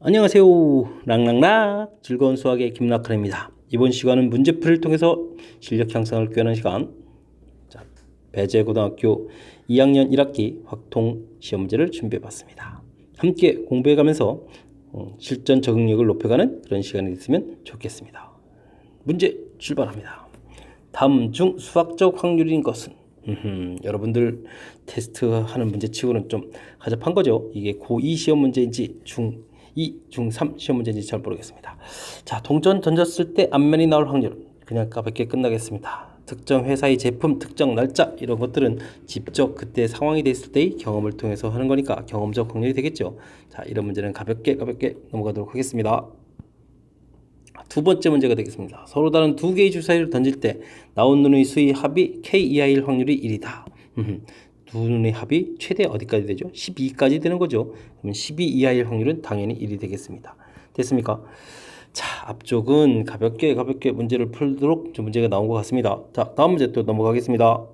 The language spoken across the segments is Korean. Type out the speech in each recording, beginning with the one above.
안녕하세요. 랑랑락 즐거운 수학의 김락환입니다. 이번 시간은 문제풀이를 통해서 실력 향상을 꾀하는 시간. 배재고등학교 2학년 1학기 확통 시험 문제를 준비해봤습니다. 함께 공부해가면서 실전 적응력을 높여가는 그런 시간이 됐으면 좋겠습니다. 문제 출발합니다. 다음 중 수학적 확률인 것은? 여러분들 테스트하는 문제치고는 좀 하잡한 거죠. 이게 고2 시험 문제인지 중2, 중3 시험 문제인지 잘 모르겠습니다. 자, 동전 던졌을 때 앞면이 나올 확률 그냥 가볍게 끝나겠습니다. 특정 회사의 제품, 특정 날짜 이런 것들은 직접 그때 상황이 됐을 때의 경험을 통해서 하는 거니까 경험적 확률이 되겠죠. 자, 이런 문제는 가볍게 넘어가도록 하겠습니다. 두 번째 문제가 되겠습니다. 서로 다른 두 개의 주사위를 던질 때 나온 눈의 수의 합이 k 이하일 확률이 1이다. 두 눈의 합이 최대 어디까지 되죠? 12까지 되는 거죠. 그러면 12 이하일 확률은 당연히 1이 되겠습니다. 됐습니까? 자, 앞쪽은 가볍게 문제를 풀도록 문제가 나온 것 같습니다. 자, 다음 문제 또 넘어가겠습니다.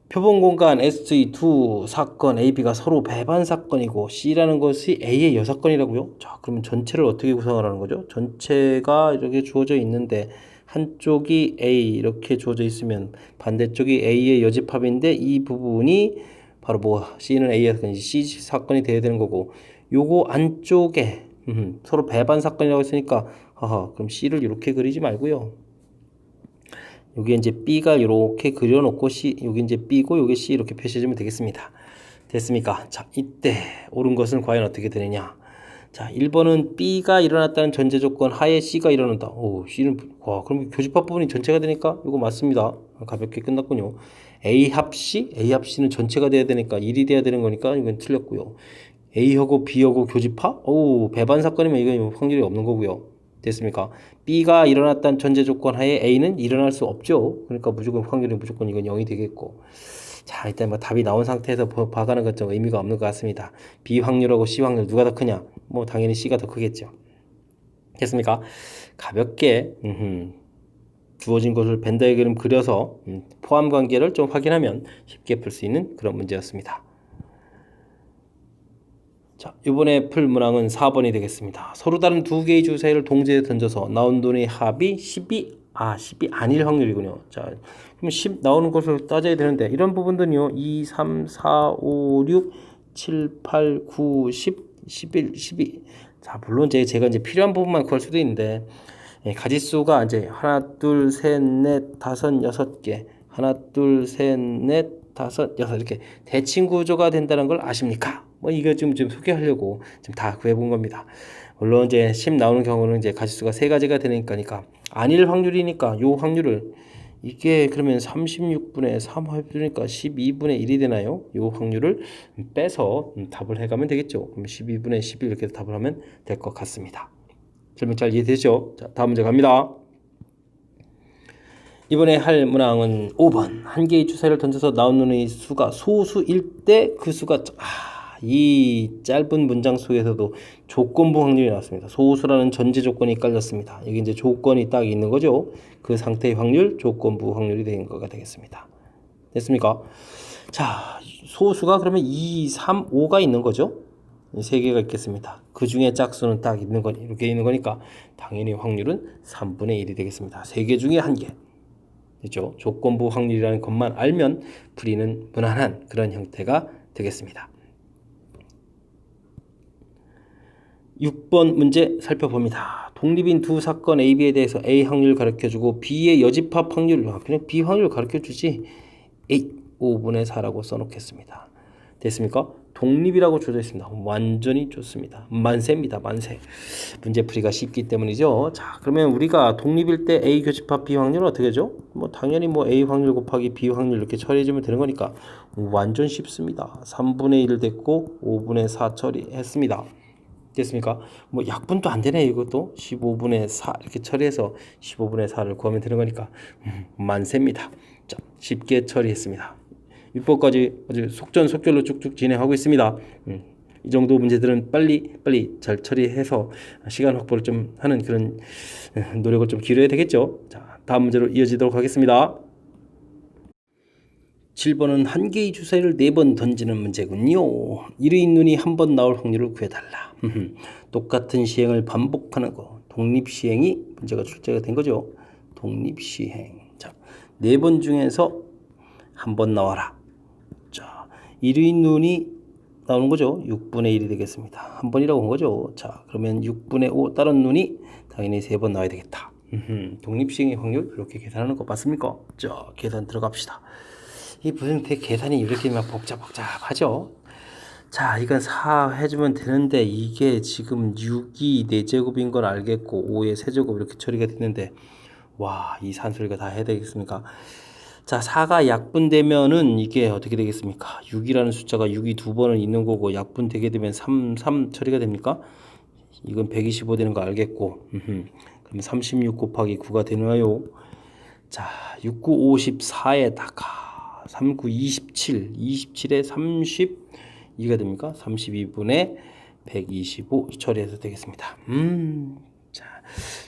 표본 공간 S의 두 사건 AB가 서로 배반 사건이고 C라는 것이 A의 여사건이라고요? 자, 그러면 전체를 어떻게 구성을 하는 거죠? 전체가 이렇게 주어져 있는데 한쪽이 A 이렇게 주어져 있으면 반대쪽이 A의 여집합인데 이 부분이 바로 뭐 C는 A의 사건이 C 사건이 돼야 되는 거고 요거 안쪽에 서로 배반 사건이라고 했으니까 그럼 C를 이렇게 그리지 말고요. 여기 이제 B가 이렇게 그려놓고 C, 여기 이제 B고 여기 C 이렇게 표시해주면 되겠습니다. 됐습니까? 자, 이때 옳은 것은 과연 어떻게 되느냐? 자, 1번은 B가 일어났다는 전제 조건 하에 C가 일어난다. 오, C는, 그럼 교집합 부분이 전체가 되니까 이거 맞습니다. 가볍게 끝났군요. A 합 C? A 합 C는 전체가 돼야 되니까 1이 돼야 되는 거니까 이건 틀렸고요. A하고 B하고 교집합? 오, 배반 사건이면 이건 확률이 없는 거고요. 됐습니까? B가 일어났다는 전제 조건 하에 A는 일어날 수 없죠. 그러니까 무조건 확률이 무조건 이건 0이 되겠고. 자, 일단 뭐 답이 나온 상태에서 봐가는 것 좀 의미가 없는 것 같습니다. B 확률하고 C 확률 누가 더 크냐? 뭐 당연히 C가 더 크겠죠. 됐습니까? 가볍게 주어진 것을 벤 다이어그램 그려서 포함 관계를 좀 확인하면 쉽게 풀 수 있는 그런 문제였습니다. 자, 이번에 풀 문항은 4번이 되겠습니다. 서로 다른 두 개의 주사위를 동시에 던져서 나온 돈의 합이 10이 아닐 확률이군요. 자, 그럼 10 나오는 것을 따져야 되는데 이런 부분들은요. 2, 3, 4, 5, 6, 7, 8, 9, 10, 11, 12. 자, 물론 제가 이제 필요한 부분만 구할 수도 있는데 가지수가 이제 하나, 둘, 셋, 넷, 다섯, 여섯 개. 하나, 둘, 셋, 넷, 다섯, 여섯 이렇게 대칭 구조가 된다는 걸 아십니까? 뭐 이거 좀 소개하려고 좀 다 구해본 겁니다. 물론 이제 10 나오는 경우는 이제 가지수가 세 가지가 되니까 아닐 확률이니까 요 확률을 이게 그러면 36분의 3 해주니까 12분의 1이 되나요? 요 확률을 빼서 답을 해가면 되겠죠. 그럼 12분의 12 이렇게 답을 하면 될 것 같습니다. 설명 잘 이해되죠? 자, 다음 문제 갑니다. 이번에 할 문항은 5번. 한 개의 주사위를 던져서 나온 눈의 수가 소수일 때 그 수가 이 짧은 문장 속에서도 조건부 확률이 나왔습니다. 소수라는 전제 조건이 깔렸습니다. 여기 이제 조건이 딱 있는 거죠. 그 상태의 확률, 조건부 확률이 되는 거가 되겠습니다. 됐습니까? 자, 소수가 그러면 2, 3, 5가 있는 거죠. 세 개가 있겠습니다. 그 중에 짝수는 딱 있는 거 이렇게 있는 거니까 당연히 확률은 3분의 1이 되겠습니다. 세 개 중에 한 개. 그렇죠? 조건부 확률이라는 것만 알면 풀이는 무난한 그런 형태가 되겠습니다. 6번 문제 살펴봅니다. 독립인 두 사건 A, B에 대해서 A 확률 가르쳐주고 B의 여집합 확률, 그냥 B 확률 가르쳐주지 5분의 4라고 써놓겠습니다. 됐습니까? 독립이라고 주어져 있습니다. 완전히 좋습니다. 만세입니다. 만세. 문제풀이가 쉽기 때문이죠. 자, 그러면 우리가 독립일 때 A 교집합 B 확률은 어떻게 되죠? 뭐 당연히 뭐 A 확률 곱하기 B 확률 이렇게 처리해주면 되는 거니까 완전 쉽습니다. 3분의 1 됐고 5분의 4 처리했습니다. 됐습니까? 뭐 약분도 안 되네. 이것도 15분의 4 이렇게 처리해서 15분의 4를 구하면 되는 거니까 만세입니다. 자, 쉽게 처리했습니다. 6번까지 아주 속전속결로 쭉쭉 진행하고 있습니다. 이 정도 문제들은 빨리 잘 처리해서 시간 확보를 좀 하는 그런 노력을 좀 기울여야 되겠죠. 자, 다음 문제로 이어지도록 하겠습니다. 7번은 한 개의 주사위를 4번 던지는 문제군요. 1의 눈이 한 번 나올 확률을 구해달라. 똑같은 시행을 반복하는 거. 독립시행이 문제가 출제가 된 거죠. 독립시행. 자, 4번 중에서 한 번 나와라. 자, 1의 눈이 나오는 거죠. 6분의 1이 되겠습니다. 한 번이라고 한 거죠. 자, 그러면 6분의 5 다른 눈이 당연히 3번 나와야 되겠다. 독립시행의 확률 이렇게 계산하는 거 맞습니까? 자, 계산 들어갑시다. 이 무슨 계산이 이렇게 막 복잡하죠? 자, 이건 4 해주면 되는데 이게 지금 6이 4제곱인 걸 알겠고 5의 세제곱 이렇게 처리가 됐는데 와, 이 산수리가 다 해야 되겠습니까? 자, 4가 약분되면은 이게 어떻게 되겠습니까? 6이라는 숫자가 6이 2번은 있는 거고 약분되게 되면 3 처리가 됩니까? 이건 125 되는 거 알겠고 그럼 36 곱하기 9가 되나요? 자, 6, 9, 54에다가 3, 9, 27, 27에 32가 됩니까? 32분의 125 처리해서 되겠습니다. 자,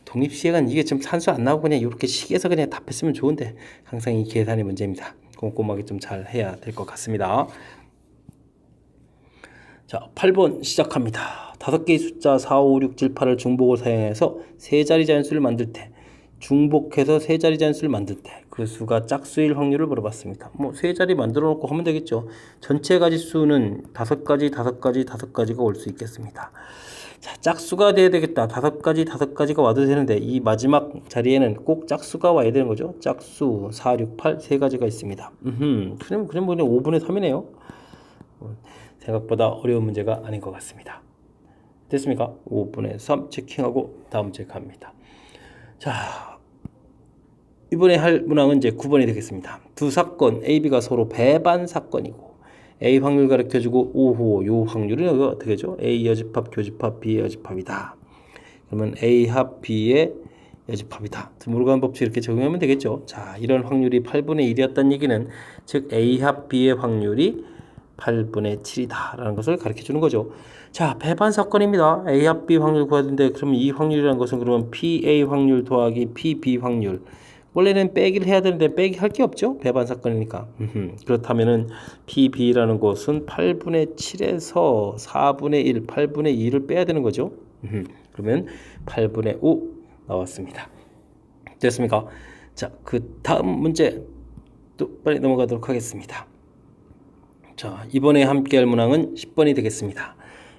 독립시행은 이게 좀 산수 안 나오고 그냥 이렇게 식에서 그냥 답했으면 좋은데 항상 이 계산이 문제입니다. 꼼꼼하게 좀 잘 해야 될 것 같습니다. 자, 8번 시작합니다. 5개의 숫자 4, 5, 6, 7, 8을 중복을 사용해서 세 자리 자연수를 만들 때 중복해서 세 자리 자연수를 만들 때 그 수가 짝수일 확률을 물어봤습니다. 뭐 세 자리 만들어 놓고 하면 되겠죠. 전체 가지수는 5가지가 올 수 있겠습니다. 자, 짝수가 돼야 되겠다. 5가지가 와도 되는데 이 마지막 자리에는 꼭 짝수가 와야 되는 거죠. 짝수 4, 6, 8 세 가지가 있습니다. 그냥 5분의 3이네요. 생각보다 어려운 문제가 아닌 것 같습니다. 됐습니까? 5분의 3 체킹하고 다음 체크합니다. 자, 이번에 할 문항은 이제 9번이 되겠습니다. 두 사건 A, B가 서로 배반 사건이고 A 확률 가르쳐주고 오호 요 확률은 여기 어떻게 되죠? A 여집합 교집합 B의 여집합이다. 그러면 A 합 B의 여집합이다. 드물어 가는 법칙 이렇게 적용하면 되겠죠. 자, 이런 확률이 8분의 1이었다는 얘기는 즉 A 합 B의 확률이 8분의 7이다 라는 것을 가르쳐 주는 거죠. 자, 배반 사건입니다. A 합 B 확률 구해야 되는데 그러면 이 확률이라는 것은 그러면 PA 확률 더하기 PB 확률, 원래는 빼기를 해야 되는데 빼기 할 게 없죠. 배반 사건이니까. 그렇다면은 PB라는 것은 8분의 7에서 4분의 1, 8분의 2를 빼야 되는 거죠. 그러면 8분의 5 나왔습니다. 됐습니까? 자, 그 다음 문제 또 빨리 넘어가도록 하겠습니다. 자, 이번에 함께 할 문항은 10번이 되겠습니다.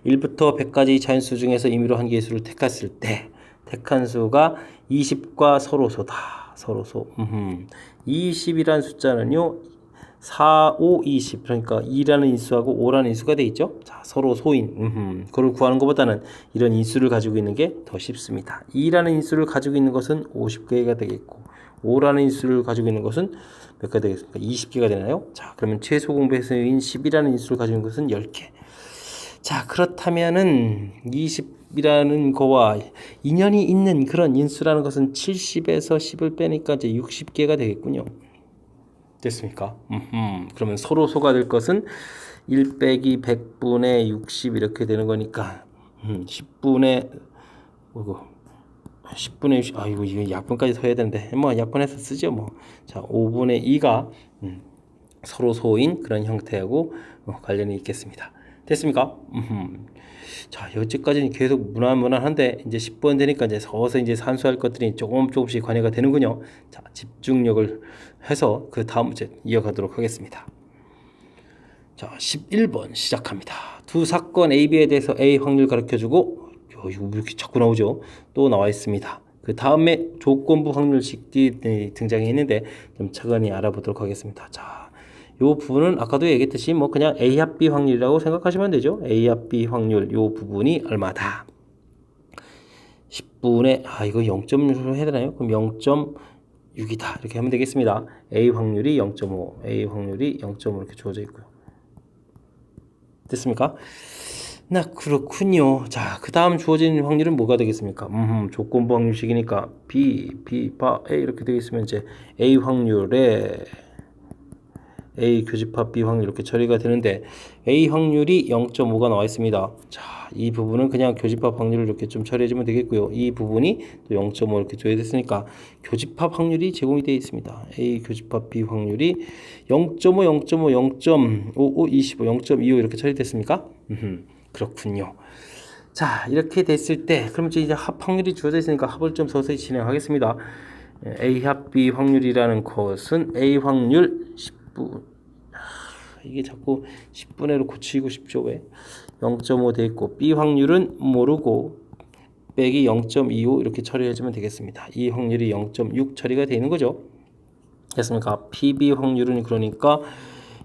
1부터 100까지 자연수 중에서 임의로 한 개의 수를 택했을 때 택한 수가 20과 서로소다. 서로소. 20이라는 숫자는요 4, 5, 20 그러니까 2라는 인수하고 5라는 인수가 되어 있죠. 자, 서로소인 그걸 구하는 것보다는 이런 인수를 가지고 있는 게 더 쉽습니다. 2라는 인수를 가지고 있는 것은 50개가 되겠고 5라는 인수를 가지고 있는 것은 몇 개가 되겠습니까? 20개가 되나요? 자, 그러면 최소 공배수인 10이라는 인수를 가지고 있는 것은 10개. 자, 그렇다면은 20이라는 거와 인연이 있는 그런 인수라는 것은 70에서 10을 빼니까 이제 60개가 되겠군요. 됐습니까? 그러면 서로소가 될 것은 1 빼기 100분의 60 이렇게 되는 거니까 10분의 60, 아이고 이거 약분까지 써야 되는데 뭐 약분해서 쓰죠 뭐. 자, 5분의 2가 서로소인 그런 형태하고 관련이 있겠습니다. 됐습니까? 자, 여기까지는 계속 무난한데 이제 10번 되니까 이제 서서 이제 산수할 것들이 조금씩 관여가 되는군요. 자, 집중력을 해서 그 다음 문제 이어가도록 하겠습니다. 자, 11번 시작합니다. 두 사건 A, B에 대해서 A 확률 가르쳐주고 이거 왜 이렇게 자꾸 나오죠? 또 나와 있습니다. 그 다음에 조건부 확률식이 등장해 있는데 좀 차근히 알아보도록 하겠습니다. 자, 요 부분은 아까도 얘기했듯이 뭐 그냥 A 합 B 확률이라고 생각하시면 되죠. A 합 B 확률 요 부분이 얼마다? 10분의 이거 0.6로 해야 되나요? 그럼 0.6이다 이렇게 하면 되겠습니다. A 확률이 0.5, A 확률이 0.5 이렇게 주어져 있고요. 됐습니까? 나 그렇군요. 자, 그 다음 주어진 확률은 뭐가 되겠습니까? 조건부 확률식이니까 B, 바, A 이렇게 되겠으면 이제 A 확률에 A 교집합 B 확률 이렇게 처리가 되는데 A 확률이 0.5가 나와 있습니다. 자, 이 부분은 그냥 교집합 확률을 이렇게 좀 처리해주면 되겠고요. 이 부분이 또 0.5 이렇게 줘야 됐으니까 교집합 확률이 제공이 되어 있습니다. A 교집합 B 확률이 0.5, 0.5, 0.55, 25, 0.25 이렇게 처리됐습니까? 그렇군요. 자, 이렇게 됐을 때 그럼 이제 합 확률이 주어져 있으니까 합을 좀 서서히 진행하겠습니다. A 합 B 확률이라는 것은 A 확률 10분, 이게 자꾸 10분의로 고치고 싶죠. 왜? 0.5 돼 있고 B 확률은 모르고 빼기 0.25 이렇게 처리해주면 되겠습니다. 이 확률이 0.6 처리가 되는 거죠. 됐습니까? PB 확률은 그러니까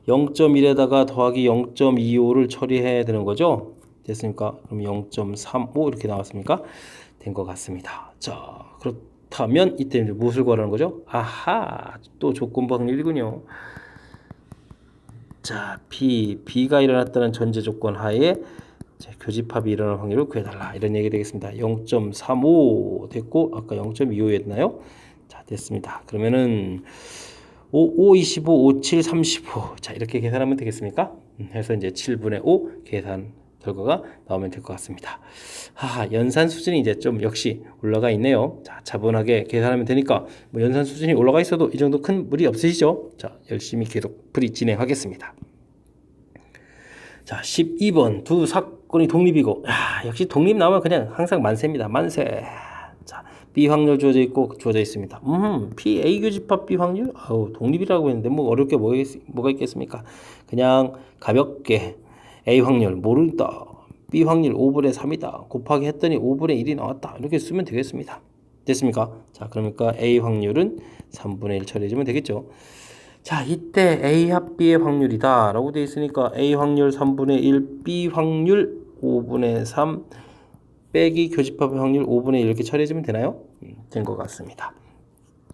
0.1에다가 더하기 0.25를 처리해야 되는 거죠. 됐습니까? 그럼 0.35 이렇게 나왔습니까? 된 것 같습니다. 자, 그렇다면 이때 무엇을 구하라는 거죠? 아하, 또 조건부 확률이군요. 자, B가 일어났다는 전제 조건 하에 교집합이 일어날 확률을 구해달라 이런 얘기 되겠습니다. 0.35 됐고 아까 0.25였나요? 자, 됐습니다. 그러면은 5, 25, 5, 7, 35. 자, 이렇게 계산하면 되겠습니까? 해서 이제 7분의 5 계산 결과가 나오면 될 것 같습니다. 연산 수준이 이제 좀 역시 올라가 있네요. 자, 차분하게 계산하면 되니까 뭐 연산 수준이 올라가 있어도 이 정도 큰 무리 없으시죠? 자, 열심히 계속 풀이 진행하겠습니다. 자, 12번 두 사건이 독립이고, 역시 독립 나오면 그냥 항상 만세입니다. 만세. 자, B 확률 주어져 있고 주어져 있습니다. P A 교집합 B 확률? 독립이라고 했는데 뭐 어렵게 뭐가 있겠습니까? 그냥 가볍게 A 확률 모른다. B 확률 5분의 3이다. 곱하기 했더니 5분의 1이 나왔다. 이렇게 쓰면 되겠습니다. 됐습니까? 자, 그러니까 A 확률은 3분의 1 처리해주면 되겠죠. 자, 이때 A 합 B의 확률이다 라고 되어 있으니까 A 확률 3분의 1, B 확률 5분의 3 빼기 교집합의 확률 5분의 1 이렇게 처리해주면 되나요? 된 것 같습니다.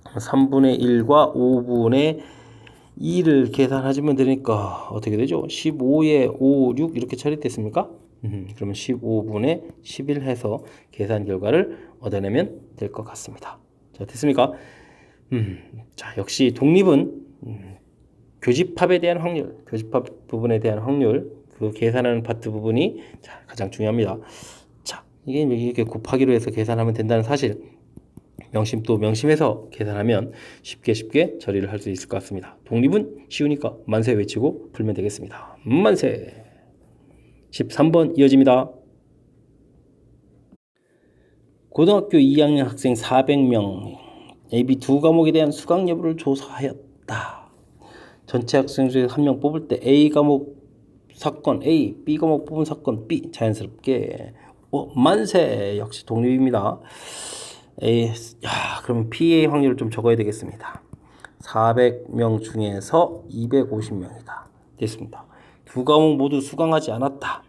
3분의 1과 5분의 2를 계산해주면 되니까 어떻게 되죠? 15에 5, 6 이렇게 처리됐습니까? 그러면 15분의 11 해서 계산 결과를 얻어내면 될 것 같습니다. 자, 됐습니까? 자, 역시 독립은 교집합에 대한 확률, 교집합 부분에 대한 확률, 그 계산하는 파트 부분이 가장 중요합니다. 자, 이게 이렇게 곱하기로 해서 계산하면 된다는 사실, 명심해서 계산하면 쉽게 처리를 할 수 있을 것 같습니다. 독립은 쉬우니까 만세 외치고 풀면 되겠습니다. 만세! 13번 이어집니다. 고등학교 2학년 학생 400명 AB 두 과목에 대한 수강 여부를 조사하였다. 전체 학생 중에서 한 명 뽑을 때 A 과목 사건 A, B 과목 뽑은 사건 B 자연스럽게 만세! 역시 독립입니다. 그러면 PA 확률을 좀 적어야 되겠습니다. 400명 중에서 250명이다. 됐습니다. 두 과목 모두 수강하지 않았다.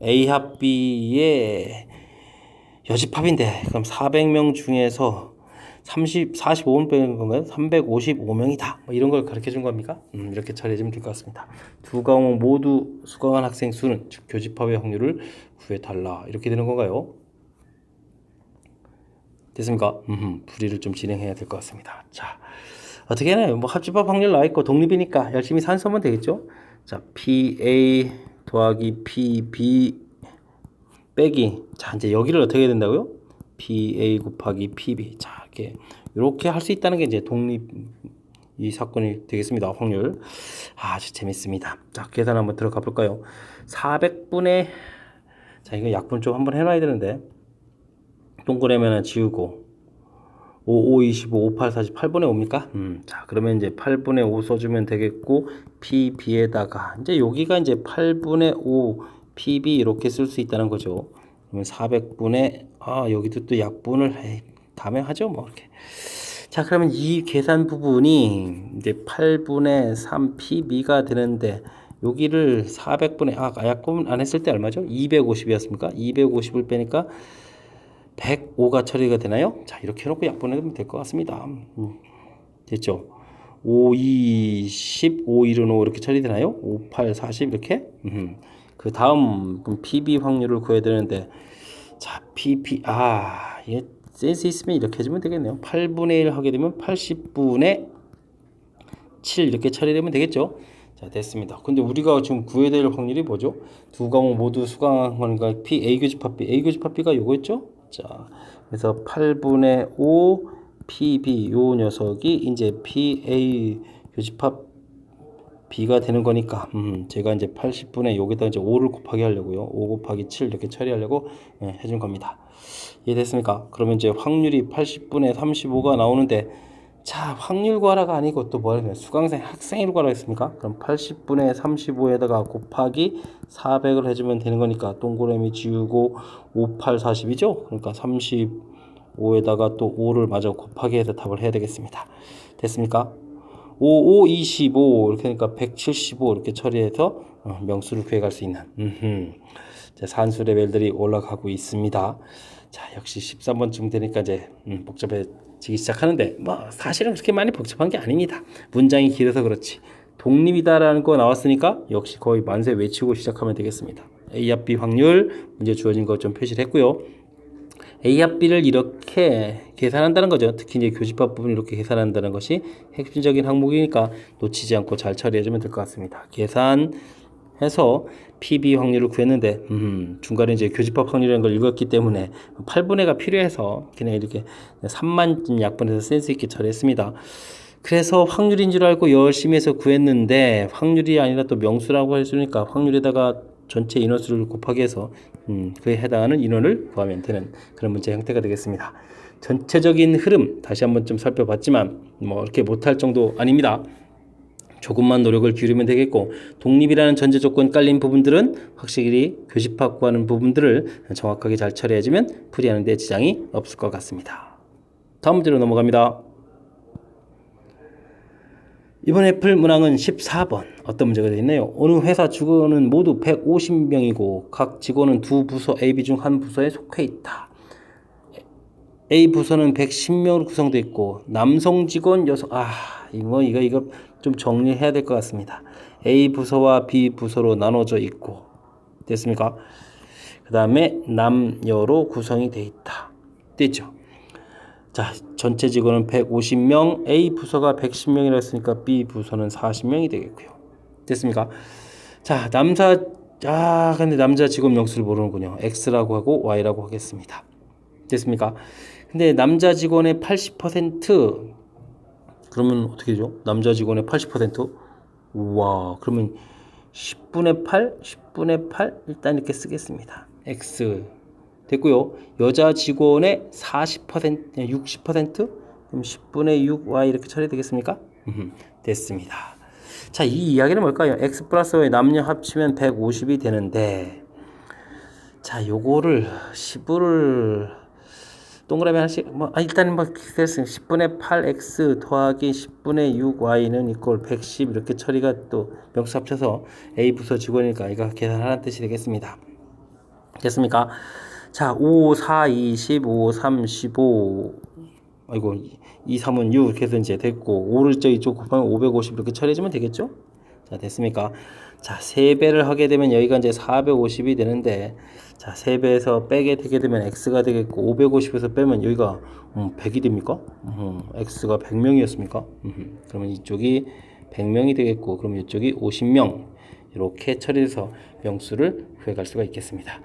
A 합 B의 여집합인데 그럼 400명 중에서 45분 빼는 건가요? 355명이다. 뭐 이런 걸 가르쳐 준 겁니까? 이렇게 처리해주면 될 것 같습니다. 두 과목 모두 수강한 학생 수는 즉 교집합의 확률을 구해달라. 이렇게 되는 건가요? 됐습니까? 풀이를 좀 진행해야 될 것 같습니다. 자, 어떻게 해나요? 뭐 합집합 확률 나와있고 독립이니까 열심히 산수하면 되겠죠? 자, PA 더하기 PB 빼기. 자, 이제 여기를 어떻게 해야 된다고요? PA 곱하기 PB. 자, 이렇게 할 수 있다는 게 이제 독립 이 사건이 되겠습니다. 확률. 아주 재밌습니다. 자, 계산 한번 들어가 볼까요? 400분의 자, 이거 약분 좀 한번 해놔야 되는데 동그라미 지우고 5, 5, 25, 5, 8, 48분의 5입니까? 자, 그러면 이제 8분의 5 써주면 되겠고 PB에다가 이제 여기가 이제 8분의 5 PB 이렇게 쓸 수 있다는 거죠. 그러면 400분의 여기도 또 약분을 다음에 하죠, 뭐 이렇게. 자, 그러면 이 계산 부분이 이제 8분의 3 PB가 되는데 여기를 400분의 약분 안 했을 때 얼마죠? 250이었습니까? 250을 빼니까 105가 처리가 되나요? 자, 이렇게 해놓고 약분해두면 될 것 같습니다. 됐죠? 5, 2, 10, 5, 1은 5 이렇게 처리되나요? 5, 8, 40 이렇게? 그 다음 PB 확률을 구해야 되는데 자, PP 이게 센스 있으면 이렇게 해주면 되겠네요. 8분의 1 하게 되면 80분의 7 이렇게 처리되면 되겠죠. 자, 됐습니다. 근데 우리가 지금 구해야 될 확률이 뭐죠? 두 과목 모두 수강한 거니까 P A 교집합 B, A 교집합 B가 요거였죠? 자, 그래서 8분의 5 PB 요 녀석이 이제 PA 교집합 B가 되는 거니까 제가 이제 80분의 여기다 이제 5를 곱하기 하려고요. 5 곱하기 7 이렇게 처리하려고 해준 겁니다. 이해됐습니까? 그러면 이제 확률이 80분의 35가 나오는데, 자, 확률 구하라가 아니고 또 뭐라 그래요? 수강생 학생일 구하라 했습니까? 그럼 80분의 35에다가 곱하기 400을 해주면 되는 거니까 동그라미 지우고 5, 8, 40이죠? 그러니까 35에다가 또 5를 마저 곱하기 해서 답을 해야 되겠습니다. 됐습니까? 5, 5, 25 이렇게 하니까 175 이렇게 처리해서 명수를 구해갈 수 있는 산수 레벨들이 올라가고 있습니다. 자, 역시 13번쯤 되니까 이제 복잡해지기 시작하는데 뭐 사실은 그렇게 많이 복잡한 게 아닙니다. 문장이 길어서 그렇지. 독립이다라는 거 나왔으니까 역시 거의 만세 외치고 시작하면 되겠습니다. A합 B 확률 문제 주어진 거 좀 표시를 했고요. A합 B를 이렇게 계산한다는 거죠. 특히 이제 교집합 부분 이렇게 계산한다는 것이 핵심적인 항목이니까 놓치지 않고 잘 처리해주면 될 것 같습니다. 계산해서 PB 확률을 구했는데 중간에 이제 교집합 확률이라는 걸 읽었기 때문에 8분의가 필요해서 그냥 이렇게 3만 약분해서 센스 있게 처리했습니다. 그래서 확률인 줄 알고 열심히 해서 구했는데 확률이 아니라 또 명수라고 해주니까 확률에다가 전체 인원수를 곱하기 해서 그에 해당하는 인원을 구하면 되는 그런 문제 형태가 되겠습니다. 전체적인 흐름 다시 한번 좀 살펴봤지만 뭐 이렇게 못할 정도 아닙니다. 조금만 노력을 기울이면 되겠고, 독립이라는 전제 조건 깔린 부분들은 확실히 교집합 구하는 부분들을 정확하게 잘 처리해주면 풀이하는 데 지장이 없을 것 같습니다. 다음 문제로 넘어갑니다. 이번에 풀 문항은 14번. 어떤 문제가 되어 있나요? 어느 회사 직원은 모두 150명이고 각 직원은 두 부서 AB 중 한 부서에 속해 있다. A 부서는 110명으로 구성되어 있고 남성 직원 6, 이거 좀 정리해야 될 것 같습니다. A 부서와 B 부서로 나눠져 있고, 됐습니까? 그 다음에 남녀로 구성이 되어 있다. 됐죠? 자, 전체 직원은 150명, A 부서가 110명이라고 했으니까 B 부서는 40명이 되겠고요. 됐습니까? 자, 근데 남자 직원 명수를 모르는군요. X라고 하고 Y라고 하겠습니다. 됐습니까? 근데 남자 직원의 80%, 그러면 어떻게 되죠? 남자 직원의 80%? 우와, 그러면 10분의 8, 10분의 8 일단 이렇게 쓰겠습니다. X 됐고요. 여자 직원의 40%, 60%? 그럼 10분의 6Y 이렇게 처리되겠습니까? 됐습니다. 자, 이 이야기는 뭘까요? X 플러스 Y 남녀 합치면 150이 되는데, 자, 요거를 10을 동그라미 하나씩, 일단은 됐습니다. 10분의 8x 더하기 10분의 6y는 이꼴 110 이렇게 처리가 또 명수 합쳐서 A 부서 직원이니까 이거 계산하라는 뜻이 되겠습니다. 됐습니까? 자, 5, 4, 20, 5, 3, 15, 2, 3은 6 이렇게 해서 이제 됐고, 5를 이쪽 곱하면 550 이렇게 처리해주면 되겠죠? 자, 됐습니까? 자, 3배를 하게 되면 여기가 이제 450이 되는데, 자, 3배에서 빼게 되게 되면 X가 되겠고, 550에서 빼면 여기가 100이 됩니까? X가 100명이었습니까? 그러면 이쪽이 100명이 되겠고, 그럼 이쪽이 50명. 이렇게 처리해서 명수를 구해갈 수가 있겠습니다.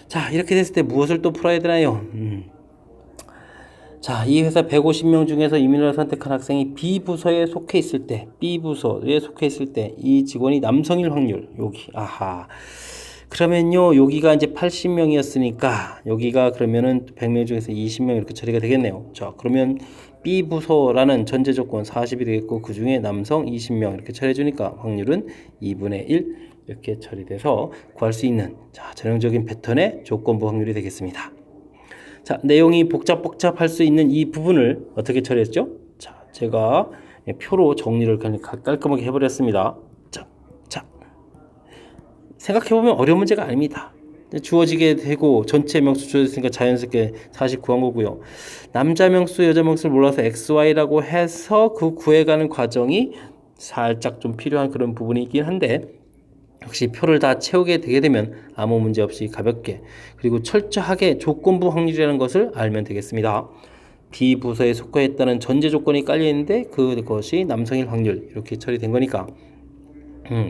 자, 이렇게 됐을 때 무엇을 또 풀어야 되나요? 자, 이 회사 150명 중에서 이민을 선택한 학생이 B부서에 속해 있을 때, B부서에 속해 있을 때 이 직원이 남성일 확률, 여기, 그러면요, 여기가 이제 80명이었으니까 여기가 그러면은 100명 중에서 20명 이렇게 처리가 되겠네요. 자, 그러면 B부서라는 전제 조건 40이 되겠고, 그 중에 남성 20명 이렇게 처리해 주니까 확률은 2분의 1 이렇게 처리돼서 구할 수 있는, 자, 전형적인 패턴의 조건부 확률이 되겠습니다. 자, 내용이 복잡할 수 있는 이 부분을 어떻게 처리했죠? 자, 제가 표로 정리를 그냥 깔끔하게 해버렸습니다. 자, 생각해보면 어려운 문제가 아닙니다. 주어지게 되고 전체 명수 주어졌으니까 자연스럽게 40 구한 거고요. 남자 명수, 여자 명수를 몰라서 XY라고 해서 그 구해가는 과정이 살짝 좀 필요한 그런 부분이 있긴 한데, 역시 표를 다 채우게 되게 되면 아무 문제 없이 가볍게, 그리고 철저하게 조건부 확률이라는 것을 알면 되겠습니다. B 부서에 속하였다는 전제 조건이 깔려 있는데 그것이 남성일 확률 이렇게 처리된 거니까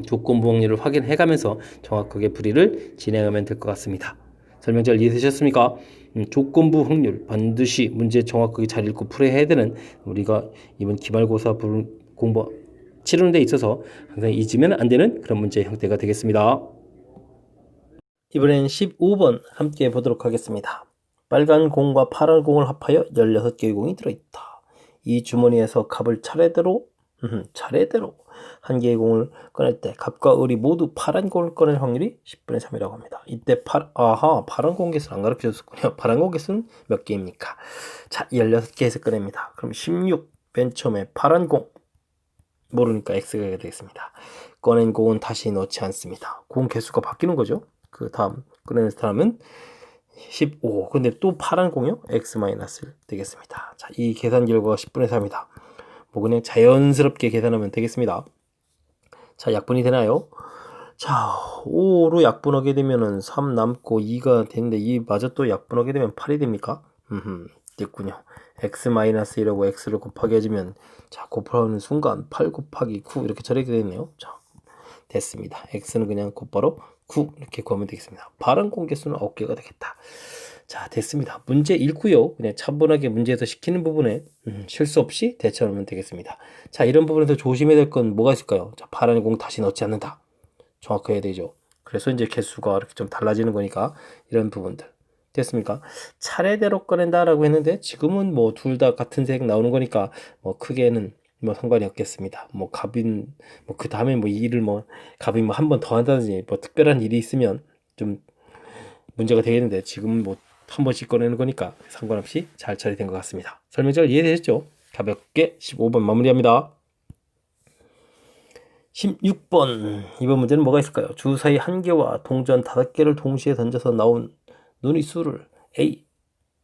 조건부 확률을 확인해 가면서 정확하게 풀이를 진행하면 될 것 같습니다. 설명 잘 이해되셨습니까? 조건부 확률 반드시 문제 정확하게 잘 읽고 풀어야 되는 우리가 이번 기말고사 공부 치르는 데 있어서 항상 잊으면 안 되는 그런 문제 형태가 되겠습니다. 이번엔 15번 함께 보도록 하겠습니다. 빨간 공과 파란 공을 합하여 16개의 공이 들어있다. 이 주머니에서 갑을 차례대로 한 개의 공을 꺼낼 때 갑과 을이 모두 파란 공을 꺼낼 확률이 10분의 3이라고 합니다. 이때 파란 공 개수를 안 가르쳐 줬군요. 파란 공 개수는 몇 개입니까? 자, 16개에서 꺼냅니다. 그럼 16 맨 처음에 파란 공 모르니까 X가 되겠습니다. 꺼낸 공은 다시 넣지 않습니다. 공 개수가 바뀌는 거죠. 그 다음 꺼내는 사람은 15. 근데 또 파란 공요? X-1 되겠습니다. 자, 이 계산 결과가 10분의 3이다. 뭐 그냥 자연스럽게 계산하면 되겠습니다. 자, 약분이 되나요? 자, 5로 약분하게 되면은 3 남고 2가 되는데 2마저 또 약분하게 되면 8이 됩니까? 됐군요. X-1하고 X를 곱하기 해주면 자, 곱하는 순간 8 곱하기 9 이렇게 처리하게 되네요. 자, 됐습니다. X는 그냥 곧바로 9 이렇게 구하면 되겠습니다. 파란 공 개수는 9개가 되겠다. 자, 됐습니다. 문제 읽고요. 그냥 차분하게 문제에서 시키는 부분에 실수 없이 대처하면 되겠습니다. 자, 이런 부분에서 조심해야 될 건 뭐가 있을까요? 자, 파란 공 다시 넣지 않는다. 정확해야 되죠. 그래서 이제 개수가 이렇게 좀 달라지는 거니까 이런 부분들. 됐습니까? 차례대로 꺼낸다라고 했는데 지금은 뭐 둘 다 같은 색 나오는 거니까 뭐 크게는 뭐 상관이 없겠습니다. 뭐 갑인 뭐 그 다음에 뭐 일을 뭐 갑이 뭐 한 번 더 한다든지 뭐 특별한 일이 있으면 좀 문제가 되겠는데 지금은 뭐 한 번씩 꺼내는 거니까 상관없이 잘 처리된 것 같습니다. 설명 잘 이해되셨죠? 가볍게 15번 마무리합니다. 16번 이번 문제는 뭐가 있을까요? 주사위 1개와 동전 5개를 동시에 던져서 나온 눈의 수를 A,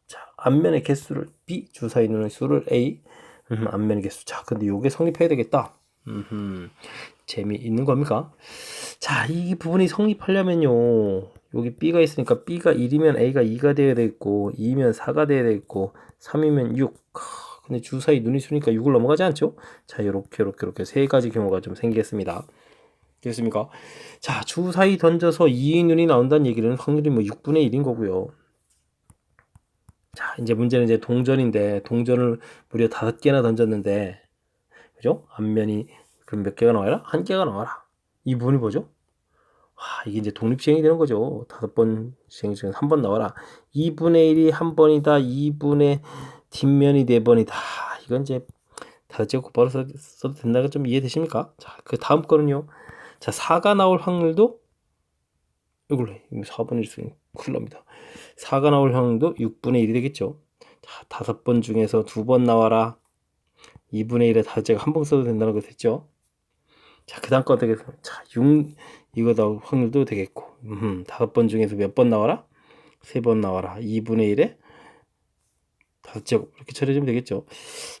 자 앞면의 개수를 B, 주사위 눈의 수를 A, 앞면의 개수. 자, 근데 요게 성립해야 되겠다. 재미있는 겁니까? 자, 이 부분이 성립하려면요, 여기 B가 있으니까 B가 1이면 A가 2가 되어야 되겠고 2면 4가 되어야 되겠고 3이면 6. 근데 주사위 눈이 수니까 6을 넘어가지 않죠? 자, 이렇게 세 가지 경우가 좀 생기겠습니다. 됐습니까? 자, 주사위 던져서 2의 눈이 나온다는 얘기는 확률이 뭐 6분의 1인 거고요. 자, 이제 문제는 이제 동전인데 동전을 무려 5개나 던졌는데, 그죠? 앞면이 그럼 몇 개가 나와라? 1개가 나와라. 이 부분이 뭐죠? 이게 이제 독립시행이 되는 거죠. 5번 시행 중에 3번 나와라. 2분의 1이 한 번이다. 2분의 뒷면이 4번이다. 이건 이제 다섯째 곧바로 써도 된다가 좀 이해되십니까? 자, 그 다음 거는요. 자, 4가 나올 확률도 이걸로 해. 4번일 수 있는 큰일 납니다. 4가 나올 확률도 6분의 1이 되겠죠. 자, 5번 중에서 2번 나와라. 2분의 1에 다섯째가 한 번 써도 된다는 거 됐죠? 자, 그 다음 거 되겠습니다. 자, 6 이거 나올 확률도 되겠고 5번 중에서 몇 번 나와라? 3번 나와라. 2분의 1에 다섯제곱 이렇게 처리해주면 되겠죠.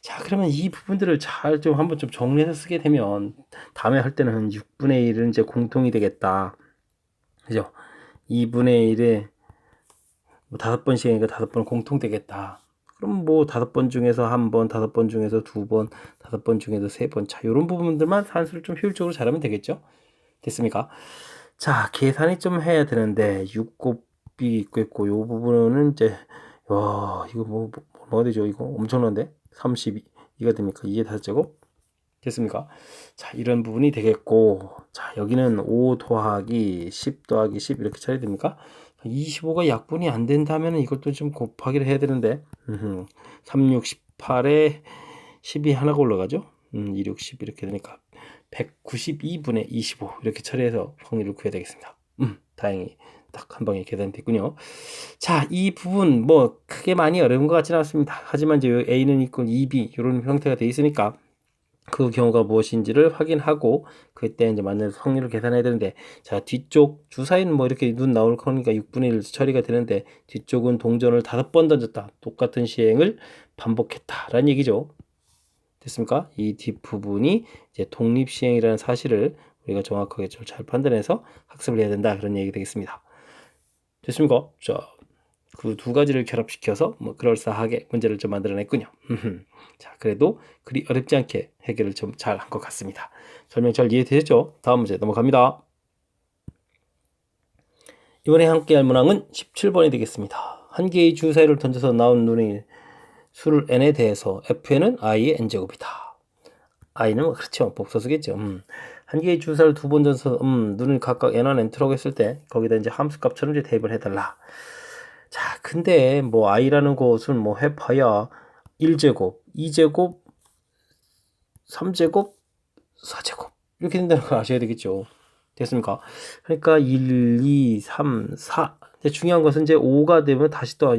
자, 그러면 이 부분들을 잘 좀 한번 좀 정리해서 쓰게 되면 다음에 할 때는 6분의 1은 이제 공통이 되겠다. 그죠? 2분의 1에 뭐 5번씩이니까 5번 공통되겠다. 그럼 뭐 5번 중에서 1번, 5번 중에서 2번, 5번 중에서 3번. 자, 이런 부분들만 산수를 좀 효율적으로 잘하면 되겠죠? 됐습니까? 자, 계산이 좀 해야 되는데 6 곱비 있고 요 부분은 이제 이거 뭐가 되죠? 이거 엄청난데? 32가 됩니까? 2의 5제곱 됐습니까? 자, 이런 부분이 되겠고, 자, 여기는 5 더하기 10 더하기 10 이렇게 처리됩니까? 25가 약분이 안 된다면 이것도 좀 곱하기를 해야 되는데 3, 6, 18에 10이 하나가 올라가죠? 2, 6, 10 이렇게 되니까 192분의 25 이렇게 처리해서 확률을 구해야 되겠습니다. 다행히 딱 한 방에 계산됐군요. 자, 이 부분 뭐 크게 많이 어려운 것 같지는 않습니다. 하지만 이제 A는 있고 2B 이런 형태가 되어 있으니까 그 경우가 무엇인지를 확인하고 그때 이제 맞는 확률을 계산해야 되는데, 자, 뒤쪽 주사위는 뭐 이렇게 눈 나올 거니까 6분의 1 처리가 되는데 뒤쪽은 동전을 5번 던졌다. 똑같은 시행을 반복했다라는 얘기죠. 됐습니까? 이 뒷부분이 이제 독립시행이라는 사실을 우리가 정확하게 좀 잘 판단해서 학습을 해야 된다. 그런 얘기 되겠습니다. 됐습니까? 자, 그 두 가지를 결합시켜서 뭐 그럴싸하게 문제를 좀 만들어냈군요. 자, 그래도 그리 어렵지 않게 해결을 좀 잘 한 것 같습니다. 설명 잘 이해되셨죠? 다음 문제 넘어갑니다. 이번에 함께 할 문항은 17번이 되겠습니다. 한 개의 주 사이를 던져서 나온 눈의 수를 n에 대해서 fn은 i의 n제곱이다. i는 뭐 그렇죠. 복소수겠죠. 한 개의 주사를 두 번 던져서 눈을 각각 n와 n2라고 했을 때 거기다 이제 함수값처럼 이제 대입을 해달라. 자, 근데 뭐 i라는 것은 뭐 해봐야 1제곱, 2제곱, 3제곱, 4제곱 이렇게 된다는 걸 아셔야 되겠죠. 됐습니까? 그러니까 1, 2, 3, 4. 근데 중요한 것은 이제 5가 되면 다시 또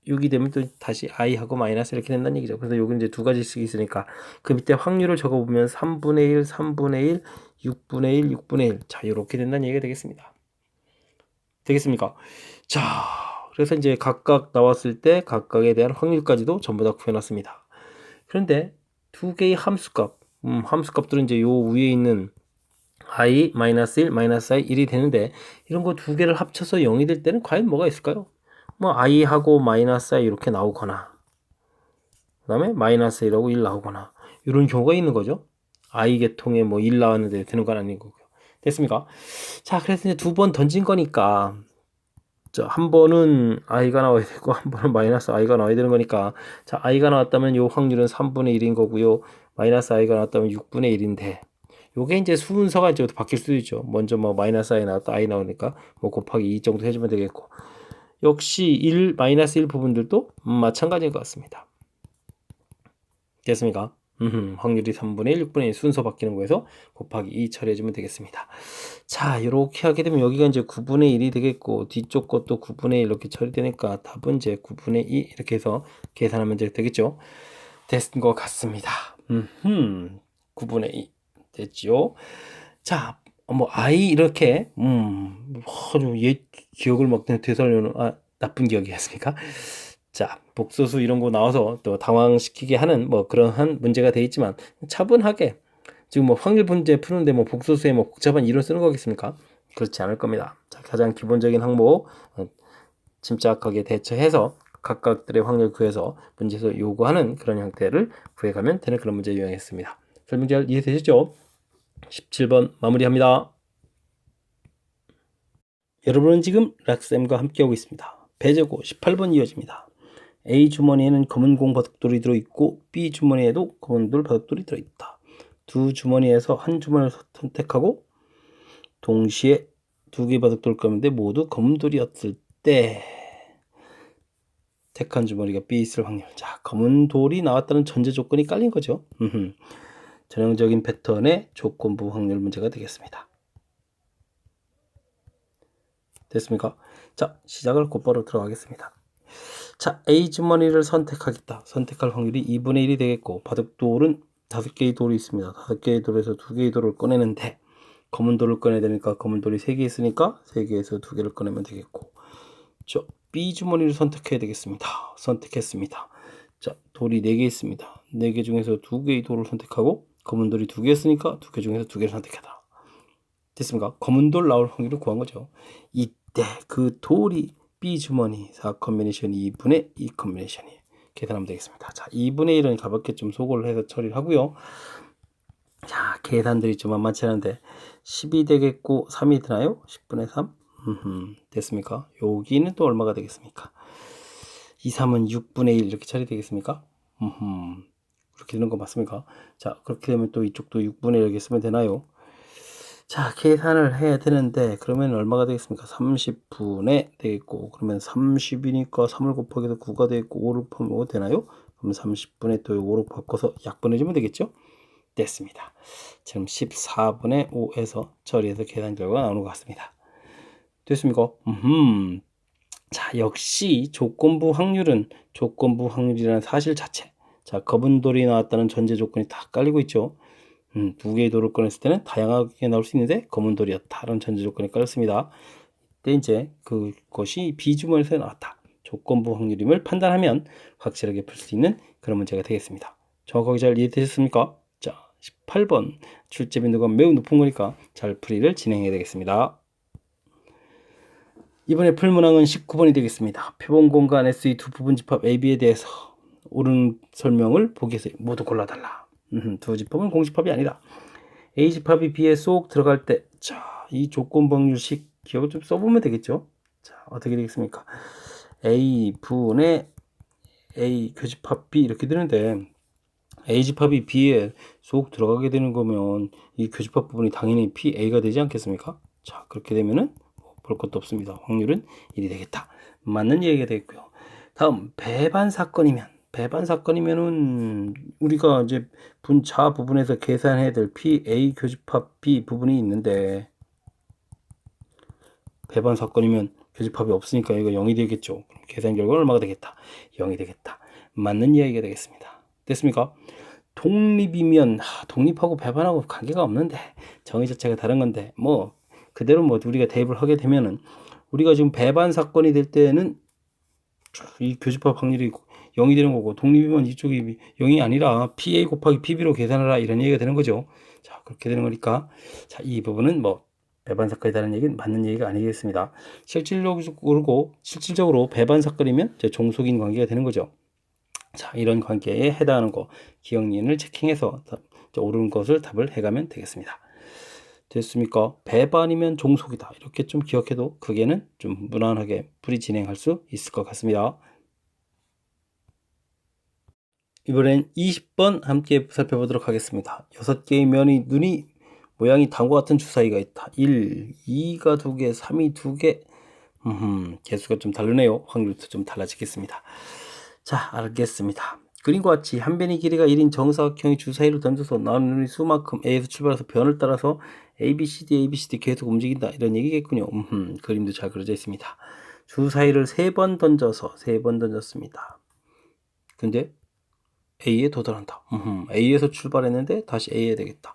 6이 되면 또 다시 i하고 마이너스 이렇게 된다는 얘기죠. 그래서 여기 이제 두 가지씩 있으니까 그 밑에 확률을 적어보면 3분의 1, 3분의 1, 6분의 1, 6분의 1. 자, 이렇게 된다는 얘기가 되겠습니다. 되겠습니까? 자, 그래서 이제 각각 나왔을 때 각각에 대한 확률까지도 전부 다 구해놨습니다. 그런데 두 개의 함수값, 함수값들은 이제 요 위에 있는 i, -1, -i, 1이 되는데 이런 거 두 개를 합쳐서 0이 될 때는 과연 뭐가 있을까요? 뭐 i하고 -i 이렇게 나오거나 그 다음에 -1하고 1 나오거나 이런 경우가 있는 거죠. i 계통에 뭐 1 나왔는데 되는 건 아닌 거고요. 됐습니까? 자, 그래서 이제 두 번 던진 거니까 한 번은 i가 나와야 되고 한 번은 -i가 나와야 되는 거니까 자, i가 나왔다면 요 확률은 3분의 1인 거고요. -i가 나왔다면 6분의 1인데 요게 이제 순서가 이제 바뀔 수도 있죠. 먼저 뭐 -i 나왔다 i 나오니까 뭐 곱하기 2 정도 해주면 되겠고 역시 1, -1 부분들도 마찬가지인 것 같습니다. 됐습니까? 확률이 3분의 1, 6분의 1 순서 바뀌는 거에서 곱하기 2 처리해주면 되겠습니다. 자, 이렇게 하게 되면 여기가 이제 9분의 1이 되겠고 뒤쪽 것도 9분의 1 이렇게 처리되니까 답은 이제 9분의 2 이렇게 해서 계산하면 되겠죠. 됐은 것 같습니다. 9분의 2 됐죠. 자, 뭐 i 이렇게 좀 기억을 막 되살려는 나쁜 기억이었습니까? 자, 복소수 이런 거 나와서 또 당황시키게 하는 뭐 그러한 문제가 돼 있지만 차분하게 지금 뭐 확률 문제 푸는데 뭐 복소수에 뭐 복잡한 이론 쓰는 거겠습니까? 그렇지 않을 겁니다. 자, 가장 기본적인 항목 침착하게 대처해서 각각들의 확률 구해서 문제에서 요구하는 그런 형태를 구해가면 되는 그런 문제 유형했습니다. 설명 잘 이해되셨죠? 17번 마무리합니다. 여러분은 지금 락쌤과 함께하고 있습니다. 배제고 18번 이어집니다. A 주머니에는 검은 공 바둑돌이 들어있고 B 주머니에도 검은 돌 바둑돌이 들어있다. 두 주머니에서 한 주머니를 선택하고 동시에 두 개 바둑돌 꺼냈는데 모두 검은 돌이었을 때 택한 주머니가 B 있을 확률. 자, 검은 돌이 나왔다는 전제 조건이 깔린 거죠. 전형적인 패턴의 조건부 확률 문제가 되겠습니다. 됐습니까? 자, 시작을 곧바로 들어가겠습니다. 자, A 주머니를 선택하겠다. 선택할 확률이 2분의 1이 되겠고 바둑돌은 5개의 돌이 있습니다. 5개의 돌에서 2개의 돌을 꺼내는데 검은 돌을 꺼내야 되니까 검은 돌이 3개 있으니까 3개에서 2개를 꺼내면 되겠고 저 B 주머니를 선택해야 되겠습니다. 선택했습니다. 자, 돌이 4개 있습니다. 4개 중에서 2개의 돌을 선택하고 검은 돌이 2개였으니까 2개 중에서 2개를 선택하다. 됐습니까? 검은 돌 나올 확률을 구한 거죠. 이때 그 돌이 B 주머니 4 컨비네이션 2분의 2 컨비네이션이 계산하면 되겠습니다. 자, 2분의 1은 가볍게 좀 소거를 해서 처리를 하고요. 자, 계산들이 좀 만만치 않은데 10이 되겠고 3이 되나요? 10분의 3? 됐습니까? 여기는 또 얼마가 되겠습니까? 2, 3은 6분의 1 이렇게 처리되겠습니까? 그렇게 되는 거 맞습니까? 자, 그렇게 되면 또 이쪽도 6분의 1 이렇게 쓰면 되나요? 자, 계산을 해야 되는데 그러면 얼마가 되겠습니까? 30분의 되겠고 그러면 30이니까 3을 곱하기해서 9가 되겠고 5를 곱하면 5 되나요? 그럼 30분의 또 5로 바꿔서 약분해주면 되겠죠? 됐습니다. 지금 14분의 5에서 처리해서 계산 결과가 나오는 것 같습니다. 됐습니까? 자, 역시 조건부 확률이라는 사실 자체. 자, 검은 돌이 나왔다는 전제 조건이 다 깔리고 있죠. 두 개의 돌을 꺼냈을 때는 다양하게 나올 수 있는데 검은 돌이었다라는 전제 조건이 깔렸습니다. 이때 이제 그것이 비주머니에서 나왔다. 조건부 확률임을 판단하면 확실하게 풀 수 있는 그런 문제가 되겠습니다. 정확하게 잘 이해되셨습니까? 자, 18번 출제 빈도가 매우 높은 거니까 잘 풀이를 진행해야 되겠습니다. 이번에 풀 문항은 19번이 되겠습니다. 표본 공간 SE 두 부분 집합 AB에 대해서 옳은 설명을 보기에서 모두 골라달라. 두 집합은 공집합이 아니다. A 집합이 B에 쏙 들어갈 때, 자, 이 조건 방정식 기억을 좀 써보면 되겠죠. 자, 어떻게 되겠습니까? A 분의 A 교집합 B 이렇게 되는데, A 집합이 B에 쏙 들어가게 되는 거면 이 교집합 부분이 당연히 PA가 되지 않겠습니까? 자, 그렇게 되면은 볼 것도 없습니다. 확률은 1이 되겠다. 맞는 얘기가 되겠고요. 다음 배반 사건이면은 우리가 이제 분자 부분에서 계산해야 될 PA 교집합 B 부분이 있는데 배반 사건이면 교집합이 없으니까 이거 0이 되겠죠. 계산 결과는 얼마가 되겠다? 0이 되겠다. 맞는 이야기가 되겠습니다. 됐습니까? 독립이면 독립하고 배반하고 관계가 없는데 정의 자체가 다른 건데 뭐 그대로 뭐 우리가 대입을 하게 되면은 우리가 지금 배반 사건이 될 때는 이 교집합 확률이 0이 되는 거고 독립이면 이쪽이 0이 아니라 PA 곱하기 PB로 계산하라 이런 얘기가 되는 거죠. 자, 그렇게 되는 거니까 자, 이 부분은 뭐 배반 사건이 다른 얘기는 맞는 얘기가 아니겠습니다. 실질적으로 배반 사건이면 이제 종속인 관계가 되는 거죠. 자, 이런 관계에 해당하는 거 기억니은을 체킹해서 옳은 것을 답을 해가면 되겠습니다. 됐습니까? 배반이면 종속이다. 이렇게 좀 기억해도 그게는 좀 무난하게 풀이 진행할 수 있을 것 같습니다. 이번엔 20번 함께 살펴보도록 하겠습니다. 6개의 면이 눈이 모양이 다음과 같은 주사위가 있다. 1, 2가 2개, 3이 2개. 개수가 좀 다르네요. 확률도 좀 달라지겠습니다. 자, 알겠습니다. 그림과 같이 한 변의 길이가 1인 정사각형의 주사위를 던져서 나오는 눈이 수만큼 A에서 출발해서 변을 따라서 ABCD 계속 움직인다. 이런 얘기겠군요. 그림도 잘 그려져 있습니다. 주사위를 3번 던졌습니다. 근데 A에 도달한다. A에서 출발했는데 다시 A에 되겠다.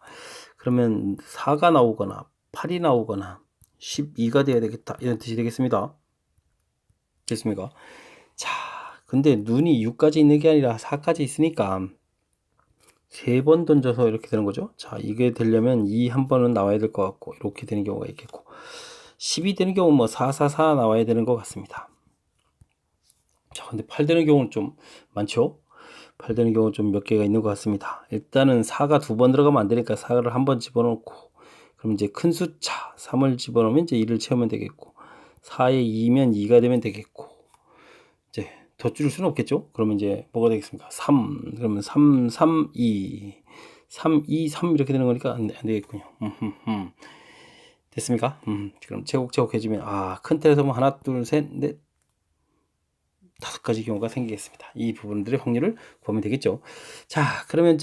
그러면 4가 나오거나 8이 나오거나 12가 돼야 되겠다. 이런 뜻이 되겠습니다. 됐습니까? 자, 근데 눈이 6까지 있는 게 아니라 4까지 있으니까 3번 던져서 이렇게 되는 거죠. 자, 이게 되려면 2 한 번은 나와야 될 것 같고 이렇게 되는 경우가 있겠고 10이 되는 경우는 뭐 4, 4, 4 나와야 되는 것 같습니다. 자, 근데 8 되는 경우는 좀 많죠? 8 되는 경우 좀 몇 개가 있는 것 같습니다. 일단은 4가 2번 들어가면 안 되니까 4를 한 번 집어넣고 그럼 이제 큰 숫자 3을 집어넣으면 이제 2를 채우면 되겠고 4에 2면 2가 되면 되겠고 이제 더 줄일 수는 없겠죠? 그러면 이제 뭐가 되겠습니까? 3 그러면 3, 3, 2 3, 2, 3 이렇게 되는 거니까 안 되겠군요. 됐습니까? 그럼 제곱제곱 해주면 큰 틀에서 뭐 하나 둘 셋 넷 5가지 경우가 생기겠습니다. 이 부분들의 확률을 보면 되겠죠. 자, 그러면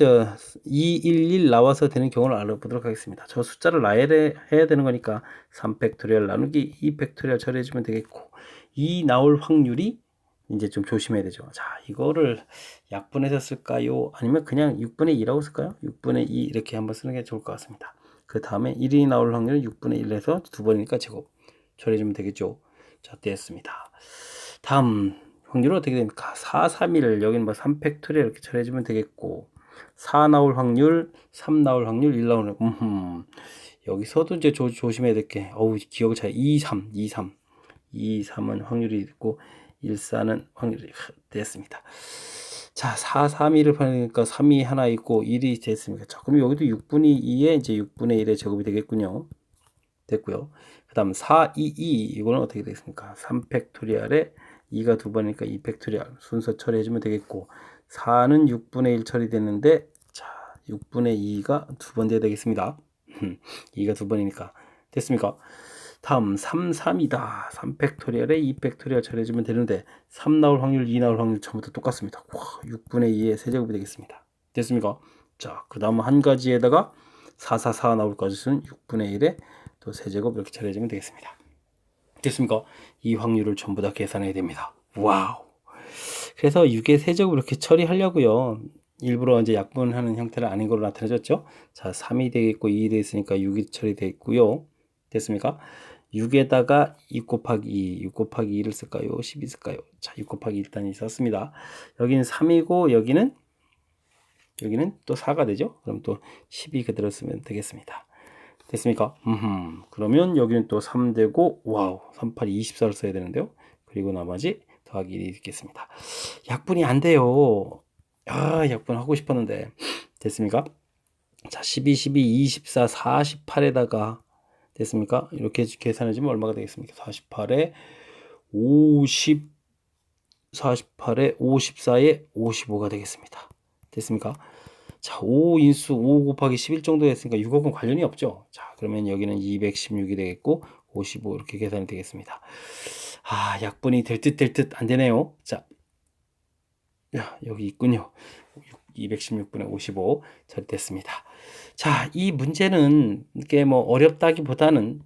211 나와서 되는 경우를 알아보도록 하겠습니다. 저 숫자를 해야 되는 거니까 3팩토리얼 나누기 2팩토리얼 처리해주면 되겠고 2 나올 확률이 이제 좀 조심해야 되죠. 자, 이거를 약분해서 쓸까요? 아니면 그냥 6분의 2라고 쓸까요? 6분의 2 이렇게 한번 쓰는 게 좋을 것 같습니다. 그 다음에 1이 나올 확률은 6분의 1에서 2번이니까 제곱 처리해주면 되겠죠. 자, 됐습니다. 다음 확률은 어떻게 됩니까? 4, 3, 1 여기는 뭐 3팩토리얼 이렇게 처리해주면 되겠고 4 나올 확률, 3 나올 확률, 1 나올 확률 여기서도 이제 조심해야 될 게 기억이 잘 2, 3, 2, 3 2, 3은 확률이 있고 1, 4는 확률이 됐습니다. 자, 4, 3, 1을 보니까 3이 하나 있고 1이 됐습니다. 자, 그럼 여기도 6분의 2에 이제 6분의 1의 제곱이 되겠군요. 됐고요. 그 다음 4, 2, 2 이거는 어떻게 되겠습니까? 3팩토리얼에 2가 2번이니까 2팩토리얼 순서 처리해주면 되겠고 4는 6분의 1 처리됐는데 자 6분의 2가 2번 돼야 되겠습니다. 2가 2번이니까 됐습니까? 다음 3, 3이다. 3팩토리얼에 2팩토리얼 처리해주면 되는데 3 나올 확률, 2 나올 확률 전부 다 똑같습니다. 6분의 2의 세제곱이 되겠습니다. 됐습니까? 자, 그 다음 한 가지에다가 4, 4, 4 나올 것은 6분의 1에 또 세제곱 이렇게 처리해주면 되겠습니다. 됐습니까? 이 확률을 전부 다 계산해야 됩니다. 와우. 그래서 6의 세제곱 이렇게 처리하려고요. 일부러 이제 약분하는 형태를 아닌 걸로 나타내줬죠. 자, 3이 되겠고 2이 되겠으니까 6이 처리되어 있고요. 됐습니까? 6에다가 2 곱하기 2, 6 곱하기 2를 쓸까요? 10이 쓸까요? 자, 6 곱하기 일단 있었습니다. 여기는 3이고 여기는 또 4가 되죠. 그럼 또 12 그대로 쓰면 되겠습니다. 됐습니까? 그러면 여기는 또 3되고, 와우, 38이 24를 써야 되는데요. 그리고 나머지 더하기 1이 있겠습니다. 약분이 안 돼요. 아, 약분 하고 싶었는데. 됐습니까? 자, 12, 24, 48에다가, 됐습니까? 이렇게 계산해주면 얼마가 되겠습니까? 48에 50, 48에 54에 55가 되겠습니다. 됐습니까? 자, 5인수 5 곱하기 11 정도 했으니까 6억은 관련이 없죠. 자, 그러면 여기는 216이 되겠고 55 이렇게 계산이 되겠습니다. 아, 약분이 될 듯 안 되네요. 자, 야, 여기 있군요. 216분의 55 처리됐습니다. 자, 이 문제는 이게 뭐 어렵다기보다는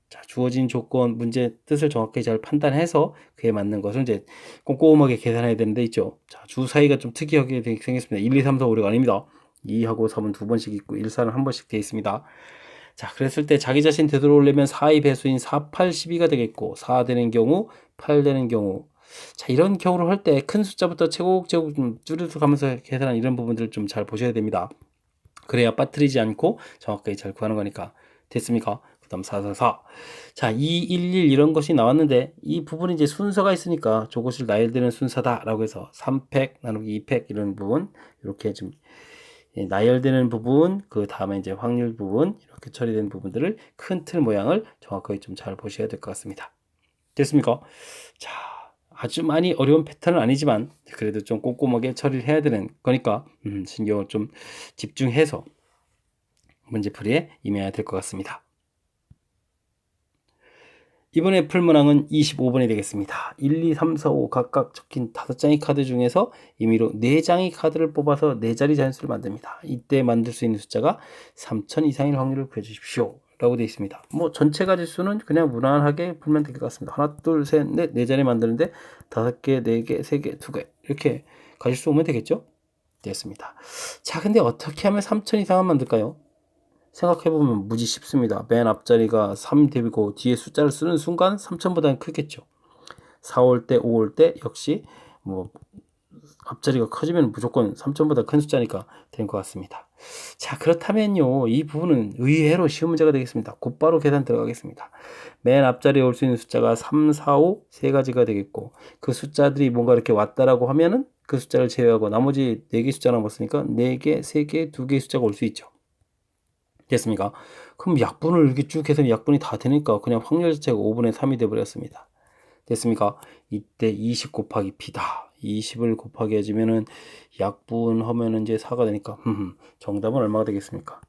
자, 주어진 조건 문제 뜻을 정확히 잘 판단해서 그에 맞는 것을 이제 꼼꼼하게 계산해야 되는데 있죠. 자, 주 사이가 좀 특이하게 생겼습니다. 1, 2, 3, 4, 5, 6 아닙니다. 2하고 3은 두 번씩 있고 1, 4는 한 번씩 되어 있습니다. 자, 그랬을 때 자기 자신 되돌아오려면 4의 배수인 4, 8, 12가 되겠고 4 되는 경우, 8 되는 경우 자, 이런 경우를 할 때 큰 숫자부터 제곱제곱 좀 줄여서 가면서 계산한 이런 부분들을 좀 잘 보셔야 됩니다. 그래야 빠뜨리지 않고 정확하게 잘 구하는 거니까. 됐습니까? 그 다음 444. 자, 2, 1, 1 이런 것이 나왔는데 이 부분이 이제 순서가 있으니까 저것을 나열되는 순서다라고 해서 3팩 나누기 2팩 이런 부분 이렇게 좀 나열되는 부분, 그 다음에 이제 확률 부분 이렇게 처리된 부분들을 큰 틀 모양을 정확하게 좀 잘 보셔야 될 것 같습니다. 됐습니까? 자, 아주 많이 어려운 패턴은 아니지만 그래도 좀 꼼꼼하게 처리를 해야 되는 거니까 신경을 좀 집중해서 문제풀이에 임해야 될 것 같습니다. 이번에 풀 문항은 25번이 되겠습니다. 1, 2, 3, 4, 5 각각 적힌 5장의 카드 중에서 임의로 4장의 카드를 뽑아서 4자리 자연수를 만듭니다. 이때 만들 수 있는 숫자가 3000 이상일 확률을 구해주십시오. 라고 되어 있습니다. 뭐 전체 가지수는 그냥 무난하게 풀면 될 것 같습니다. 하나, 둘, 셋, 넷, 4자리 만드는데 5개, 4개, 3개, 2개 이렇게 가지수 오면 되겠죠? 됐습니다. 자, 근데 어떻게 하면 3000 이상을 만들까요? 생각해보면 무지 쉽습니다. 맨 앞자리가 3 되고 뒤에 숫자를 쓰는 순간 3000보다는 크겠죠. 4 올 때, 5 올 때 역시 뭐 앞자리가 커지면 무조건 3000보다 큰 숫자니까 되는 것 같습니다. 자, 그렇다면요, 이 부분은 의외로 쉬운 문제가 되겠습니다. 곧바로 계산 들어가겠습니다. 맨 앞자리에 올 수 있는 숫자가 3, 4, 5 세 가지가 되겠고 그 숫자들이 뭔가 이렇게 왔다라고 하면은 그 숫자를 제외하고 나머지 4개 숫자 남았으니까 4개, 3개, 2개의 숫자가 올 수 있죠. 됐습니까? 그럼 약분을 이렇게 쭉 해서 약분이 다 되니까 그냥 확률 자체가 5분의 3이 돼버렸습니다. 됐습니까? 이때 20 곱하기 P다. 20을 곱하기 해주면은 약분하면은 이제 4가 되니까 정답은 얼마가 되겠습니까?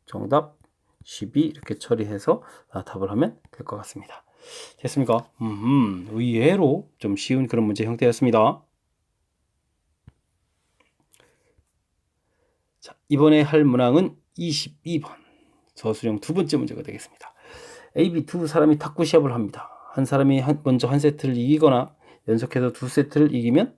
정답 12 이렇게 처리해서 답을 하면 될 것 같습니다. 됐습니까? 의외로 좀 쉬운 그런 문제 형태였습니다. 자, 이번에 할 문항은 22번 서술형 두 번째 문제가 되겠습니다. A, B 두 사람이 탁구 시합을 합니다. 한 사람이 먼저 한 세트를 이기거나 연속해서 두 세트를 이기면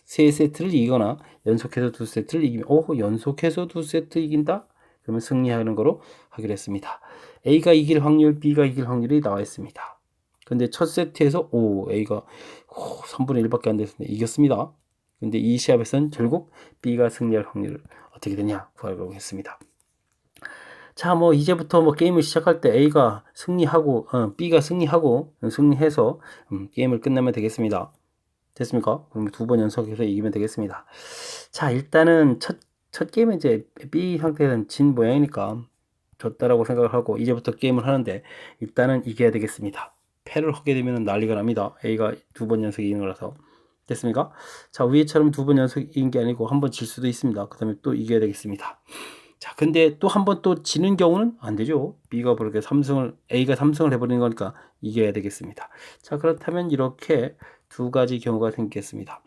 세 세트를 이기거나 연속해서 두 세트를 이기면 연속해서 두 세트 이긴다? 그러면 승리하는 거로 하기로 했습니다. A가 이길 확률, B가 이길 확률이 나와 있습니다. 근데 첫 세트에서 A가 3분의 1밖에 안 됐습니다. 이겼습니다. 근데 이 시합에서는 결국 B가 승리할 확률을 어떻게 되냐 구하려고 했습니다. 자, 뭐 이제부터 뭐 게임을 시작할 때 A가 승리하고 B가 승리해서 게임을 끝내면 되겠습니다. 됐습니까? 그럼 2번 연속해서 이기면 되겠습니다. 자, 일단은 첫 게임은 이제 B 상태에서는 진 모양이니까 졌다라고 생각을 하고 이제부터 게임을 하는데 일단은 이겨야 되겠습니다. 패를 하게 되면 난리가 납니다. A가 2번 연속 이기는 거라서. 됐습니까? 자, 위에처럼 2번 연속 이긴 게 아니고 한 번 질 수도 있습니다. 그 다음에 또 이겨야 되겠습니다. 자, 근데 또 한 번 또 지는 경우는 안 되죠. A가 3승을 해버리는 거니까 이겨야 되겠습니다. 자, 그렇다면 이렇게 두 가지 경우가 생기겠습니다.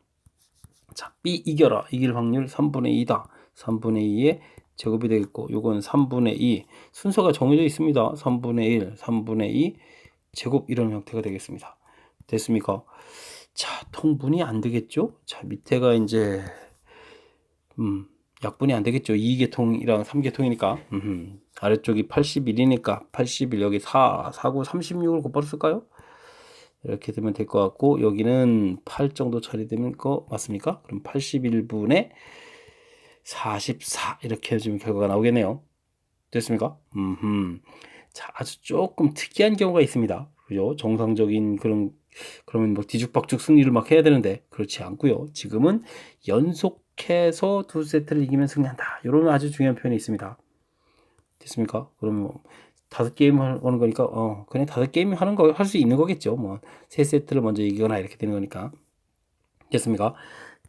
자, B 이겨라. 이길 확률 3분의 2다. 3분의 2의 제곱이 되겠고, 요건 3분의 2. 순서가 정해져 있습니다. 3분의 1, 3분의 2, 제곱 이런 형태가 되겠습니다. 됐습니까? 자, 통분이 안 되겠죠? 자, 밑에가 이제, 약분이 안 되겠죠. 2계통이랑 3계통이니까. 아래쪽이 81이니까 81 여기 4, 4구 36을 곱바로 쓸까요? 이렇게 되면 될 것 같고 여기는 8 정도 처리되면 거 맞습니까? 그럼 81분의 44 이렇게 해주면 결과가 나오겠네요. 됐습니까? 자, 아주 조금 특이한 경우가 있습니다. 그죠? 정상적인 그러면 뭐 뒤죽박죽 승리를 막 해야 되는데, 그렇지 않고요. 지금은 연속해서 두 세트를 이기면 승리한다. 이런 아주 중요한 표현이 있습니다. 됐습니까? 그러면 뭐, 5게임 하는 거니까, 그냥 5게임 하는 거, 할 수 있는 거겠죠. 뭐, 3세트를 먼저 이기거나 이렇게 되는 거니까. 됐습니까?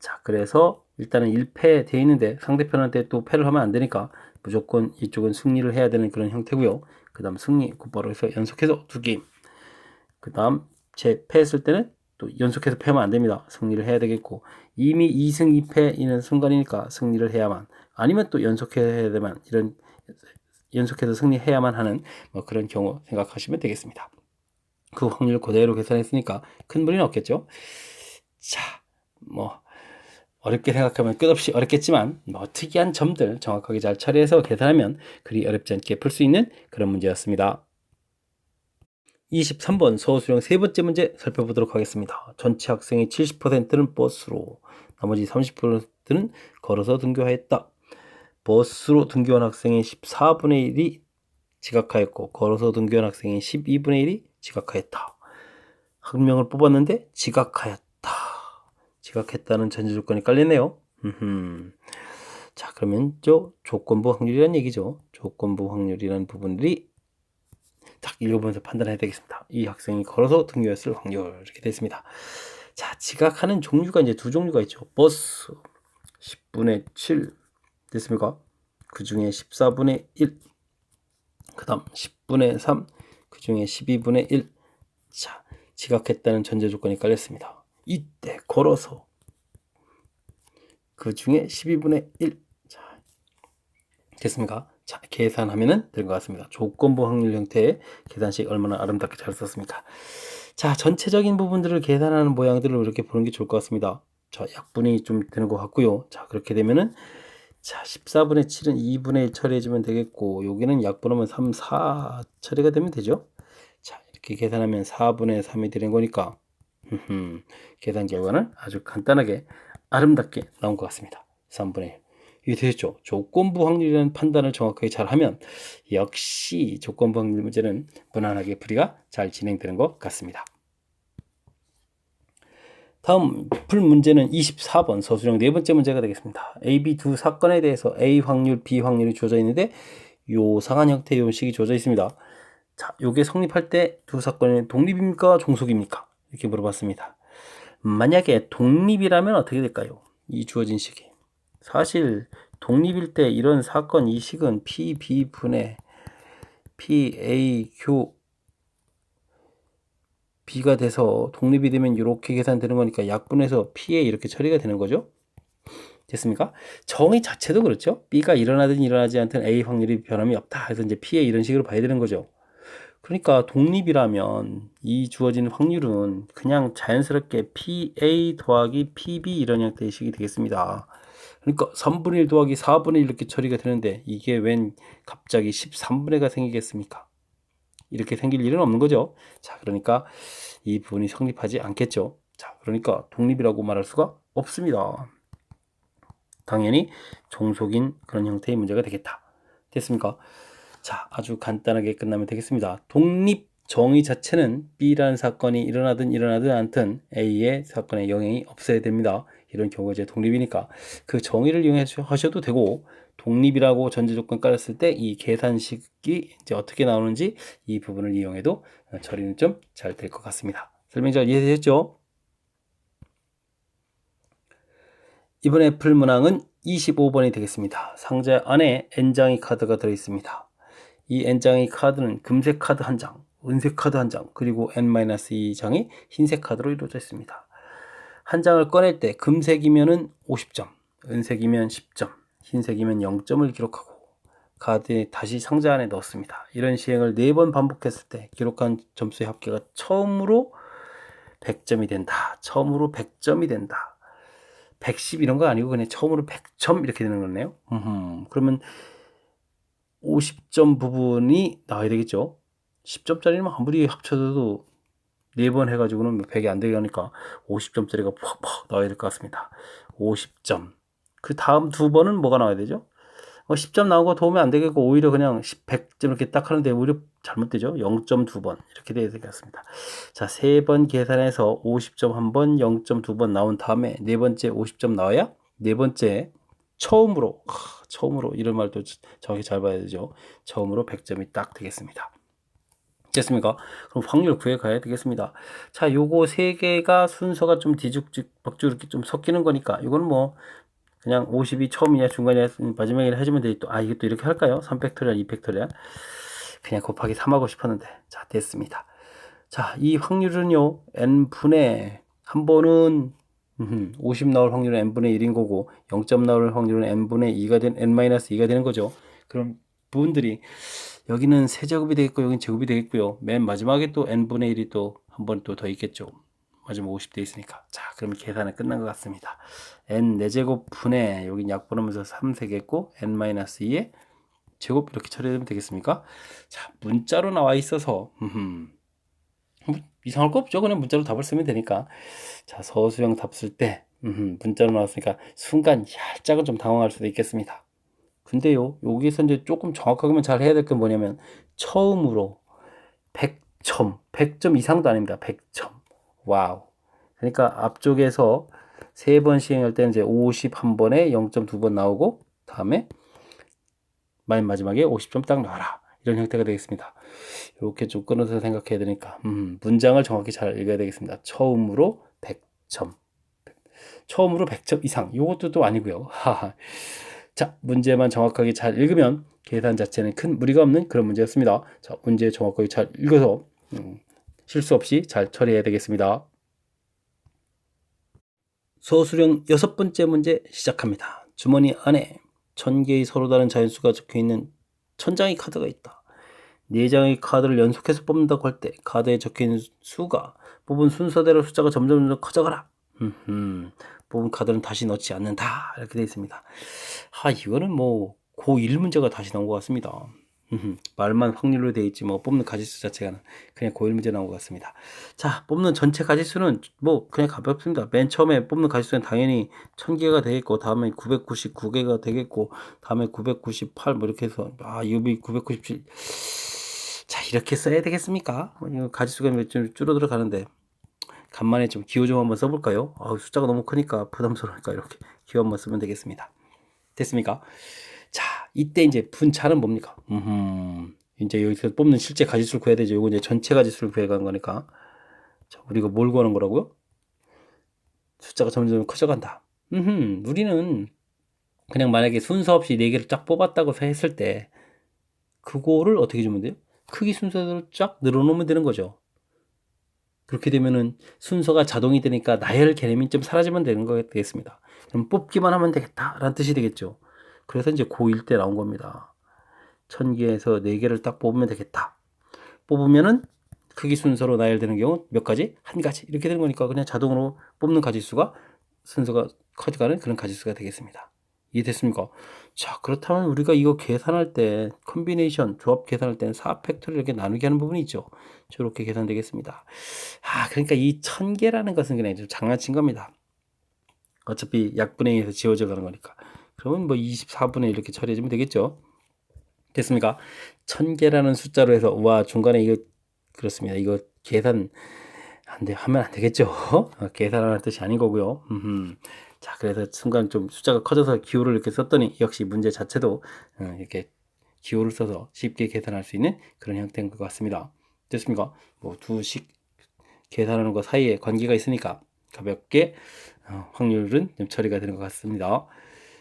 자, 그래서 일단은 1패 돼 있는데 상대편한테 또 패를 하면 안 되니까 무조건 이쪽은 승리를 해야 되는 그런 형태고요. 그 다음 승리 곧바로 해서 연속해서 2게임. 그 다음 패했을 때는 또 연속해서 패하면 안 됩니다. 승리를 해야 되겠고, 이미 2승 2패이는 순간이니까 승리를 해야만, 아니면 또 연속해야 되만, 이런 연속해서 승리해야만 하는 뭐 그런 경우 생각하시면 되겠습니다. 그 확률 그대로 계산했으니까 큰 무리는 없겠죠. 자, 뭐 어렵게 생각하면 끝없이 어렵겠지만 뭐 특이한 점들 정확하게 잘 처리해서 계산하면 그리 어렵지 않게 풀 수 있는 그런 문제였습니다. 23번 서술형 세 번째 문제 살펴보도록 하겠습니다. 전체 학생의 70%는 버스로, 나머지 30%는 걸어서 등교하였다. 버스로 등교한 학생의 14분의 1이 지각하였고 걸어서 등교한 학생의 12분의 1이 지각하였다. 한 명을 뽑았는데 지각하였다. 지각했다는 전제 조건이 깔리네요. 자, 그러면 조건부 확률이란 얘기죠. 조건부 확률이라는 부분들이 딱 읽어보면서 판단해야 되겠습니다. 이 학생이 걸어서 등교했을 확률 이렇게 되어 있습니다. 자, 지각하는 종류가 이제 두 종류가 있죠. 버스 10분의 7 됐습니까? 그 중에 14분의 1, 그 다음 10분의 3, 그 중에 12분의 1. 자, 지각했다는 전제 조건이 깔렸습니다. 이때 걸어서 그 중에 12분의 1. 자, 됐습니까? 자, 계산하면은 될 것 같습니다. 조건부 확률 형태의 계산식 얼마나 아름답게 잘 썼습니까? 자, 전체적인 부분들을 계산하는 모양들을 이렇게 보는 게 좋을 것 같습니다. 자, 약분이 좀 되는 것 같고요. 자, 그렇게 되면은 자, 14분의 7은 2분의 1 처리해주면 되겠고, 여기는 약분하면 3, 4 처리가 되면 되죠. 자, 이렇게 계산하면 4분의 3이 되는 거니까 계산 결과는 아주 간단하게 아름답게 나온 것 같습니다. 3분의 1. 이게 되겠죠. 조건부 확률이라는 판단을 정확하게 잘하면 역시 조건부 확률 문제는 무난하게 풀이가 잘 진행되는 것 같습니다. 다음 풀 문제는 24번 서술형 네 번째 문제가 되겠습니다. A, B 두 사건에 대해서 A 확률, B 확률이 주어져 있는데 요상한 형태의 요식이 주어져 있습니다. 자, 요게 성립할 때 두 사건은 독립입니까? 종속입니까? 이렇게 물어봤습니다. 만약에 독립이라면 어떻게 될까요? 이 주어진 식이. 사실 독립일 때 이런 사건 이 식은 P, B 분의 P, A, Q, B가 돼서 독립이 되면 이렇게 계산되는 거니까 약분해서 P에 이렇게 처리가 되는 거죠. 됐습니까? 정의 자체도 그렇죠. B가 일어나든 일어나지 않든 A 확률이 변함이 없다. 그래서 이제 P에 이런 식으로 봐야 되는 거죠. 그러니까 독립이라면 이 주어진 확률은 그냥 자연스럽게 PA 더하기 PB 이런 형태의 식이 되겠습니다. 그러니까 3분의 1 더하기 4분의 1 이렇게 처리가 되는데 이게 웬 갑자기 13분의 1가 생기겠습니까? 이렇게 생길 일은 없는 거죠. 자, 그러니까 이 부분이 성립하지 않겠죠. 자, 그러니까 독립이라고 말할 수가 없습니다. 당연히 종속인 그런 형태의 문제가 되겠다. 됐습니까? 자, 아주 간단하게 끝나면 되겠습니다. 독립 정의 자체는 B라는 사건이 일어나든 일어나든 않든 A의 사건에 영향이 없어야 됩니다. 이런 경우가 이제 독립이니까 그 정의를 이용하셔도 되고, 독립이라고 전제 조건 깔았을 때 이 계산식이 이제 어떻게 나오는지 이 부분을 이용해도 처리는 좀 잘 될 것 같습니다. 설명 잘 이해되셨죠? 이번에 풀 문항은 25번이 되겠습니다. 상자 안에 N장의 카드가 들어있습니다. 이 N장의 카드는 금색 카드 한 장, 은색 카드 한 장, 그리고 N-2장이 흰색 카드로 이루어져 있습니다. 한 장을 꺼낼 때 금색이면 50점, 은색이면 10점, 흰색이면 0점을 기록하고 카드에 다시 상자 안에 넣었습니다. 이런 시행을 4번 반복했을 때 기록한 점수의 합계가 처음으로 100점이 된다. 처음으로 100점이 된다. 110 이런 거 아니고 그냥 처음으로 100점 이렇게 되는 거네요. 그러면 50점 부분이 나와야 되겠죠. 10점짜리는 아무리 합쳐도 4번 해가지고는 100이 안 되게 하니까 50점짜리가 팍팍 나와야 될 것 같습니다. 50점. 그 다음 두 번은 뭐가 나와야 되죠? 10점 나온 거 도우면 안 되겠고 오히려 그냥 100점 이렇게 딱 하는데 오히려 잘못되죠. 0.2번 이렇게 돼야 되겠습니다. 자, 3번 계산해서 50점 한 번, 0.2번 나온 다음에 네 번째 50점 나와야 네 번째 처음으로 이런 말도 정확히 잘 봐야 되죠. 처음으로 100점이 딱 되겠습니다. 됐습니까? 그럼 확률 구해 가야 되겠습니다. 자, 요거 세 개가 순서가 좀 뒤죽박죽 이렇게 좀 섞이는 거니까 이건 뭐 그냥 50이 처음이냐 중간이냐 마지막이냐 해주면 되겠 또. 이것도 이렇게 할까요? 3팩토리얼 2팩토리얼 그냥 곱하기 3 하고 싶었는데. 자, 됐습니다. 자, 이 확률은요 n분의 한 번은 50 나올 확률은 n분의 1인 거고 0점 나올 확률은 n분의 2가 n-2가 되는 거죠. 그럼 부분들이 여기는 세제곱이 되겠고 여기는 제곱이 되겠고요. 맨 마지막에 또 n분의 1이 또 한 번 또 더 있겠죠. 마지막 50 돼 있으니까. 자, 그럼 계산은 끝난 것 같습니다. n 4제곱 분의 여기 약분하면서 3세겠고 n-2의 제곱 이렇게 처리하면 되겠습니까? 자, 문자로 나와 있어서 뭐 이상할 거 없죠. 그냥 문자로 답을 쓰면 되니까. 자, 서술형 답 쓸 때 문자로 나왔으니까 순간 살짝은 좀 당황할 수도 있겠습니다. 근데요, 여기서 이제 조금 정확하게만 잘 해야 될 게 뭐냐면 처음으로 100점 이상도 아닙니다. 100점. 와우. 그러니까 앞쪽에서 3번 시행할 때는 이제 51번에 0.2번 나오고 다음에 맨 마지막에 50점 딱 나와라. 이런 형태가 되겠습니다. 이렇게 좀 끊어서 생각해야 되니까 문장을 정확히 잘 읽어야 되겠습니다. 처음으로 100점. 처음으로 100점 이상. 이것도 또 아니고요. 자, 문제만 정확하게 잘 읽으면 계산 자체는 큰 무리가 없는 그런 문제였습니다. 자, 문제 정확하게 잘 읽어서 실수 없이 잘 처리해야 되겠습니다. 서술형 6번째 문제 시작합니다. 주머니 안에 1000개의 서로 다른 자연수가 적혀있는 1000장의 카드가 있다. 4장의 카드를 연속해서 뽑는다고 할 때 카드에 적혀있는 수가 뽑은 순서대로 숫자가 점점 커져가라. 뽑은 카드는 다시 넣지 않는다. 이렇게 되어 있습니다. 이거는 뭐 고1 문제가 다시 나온 것 같습니다. 말만 확률로 되어 있지 뭐 뽑는 가지수 자체가 그냥 고1 문제 나온 것 같습니다. 자, 뽑는 전체 가지수는 뭐 그냥 가볍습니다. 맨 처음에 뽑는 가지수는 당연히 1000개가 되겠고 다음에 999개가 되겠고 다음에 998 뭐 이렇게 해서 유비 997 자, 이렇게 써야 되겠습니까? 가지수가 좀 줄어들어 가는데 간만에 좀 기호 좀 한번 써볼까요? 숫자가 너무 크니까 부담스러우니까 이렇게 기호 한번 쓰면 되겠습니다. 됐습니까? 자, 이때 이제 분차는 뭡니까? 이제 여기서 뽑는 실제 가지수를 구해야 되죠. 이거 이제 전체 가지수를 구해가는 거니까. 자, 우리가 뭘 구하는 거라고요? 숫자가 점점 커져간다. 우리는 그냥 만약에 순서 없이 4개를 쫙 뽑았다고 했을 때 그거를 어떻게 주면 돼요? 크기 순서대로 쫙 늘어놓으면 되는 거죠. 그렇게 되면은 순서가 자동이 되니까 나열 개념이 좀 사라지면 되는 거 되겠습니다. 그럼 뽑기만 하면 되겠다라는 뜻이 되겠죠. 그래서 이제 고1 때 나온 겁니다. 1000개에서 4개를 딱 뽑으면 되겠다. 뽑으면은 크기 순서로 나열되는 경우 몇 가지? 한 가지. 이렇게 되는 거니까 그냥 자동으로 뽑는 가지수가 순서가 커져가는 그런 가지수가 되겠습니다. 이해됐습니까? 자, 그렇다면 우리가 이거 계산할 때 컴비네이션, 조합 계산할 때는 4팩토리를 이렇게 나누게 하는 부분이 있죠. 저렇게 계산되겠습니다. 그러니까 이 1000개라는 것은 그냥 좀 장난친 겁니다. 어차피 약분에 의해서 지워져 가는 거니까. 그러면 뭐 24분의 이렇게 처리해주면 되겠죠. 됐습니까? 1000개라는 숫자로 해서 중간에 이거 그렇습니다. 이거 계산 하면 안 되겠죠. 계산하는 뜻이 아닌 거고요. 자, 그래서 순간 좀 숫자가 커져서 기호를 이렇게 썼더니 역시 문제 자체도 이렇게 기호를 써서 쉽게 계산할 수 있는 그런 형태인 것 같습니다. 됐습니까? 뭐 두식 계산하는 것 사이에 관계가 있으니까 가볍게 확률은 좀 처리가 되는 것 같습니다.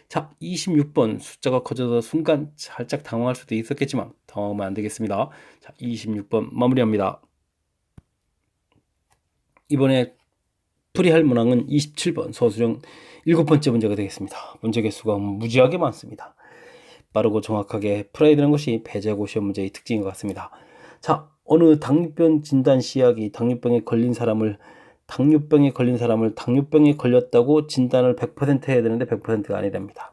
자, 26번 숫자가 커져서 순간 살짝 당황할 수도 있었겠지만 당황하면 안 되겠습니다. 자, 26번 마무리합니다. 이번에 풀이할 문항은 27번 서술형 7번째 문제가 되겠습니다. 문제 개수가 무지하게 많습니다. 빠르고 정확하게 풀어야 되는 것이 배제고 시험 문제의 특징인 것 같습니다. 자, 어느 당뇨병 진단 시약이 당뇨병에 걸린 사람을 당뇨병에 걸렸다고 진단을 100% 해야 되는데 100%가 아니랍니다.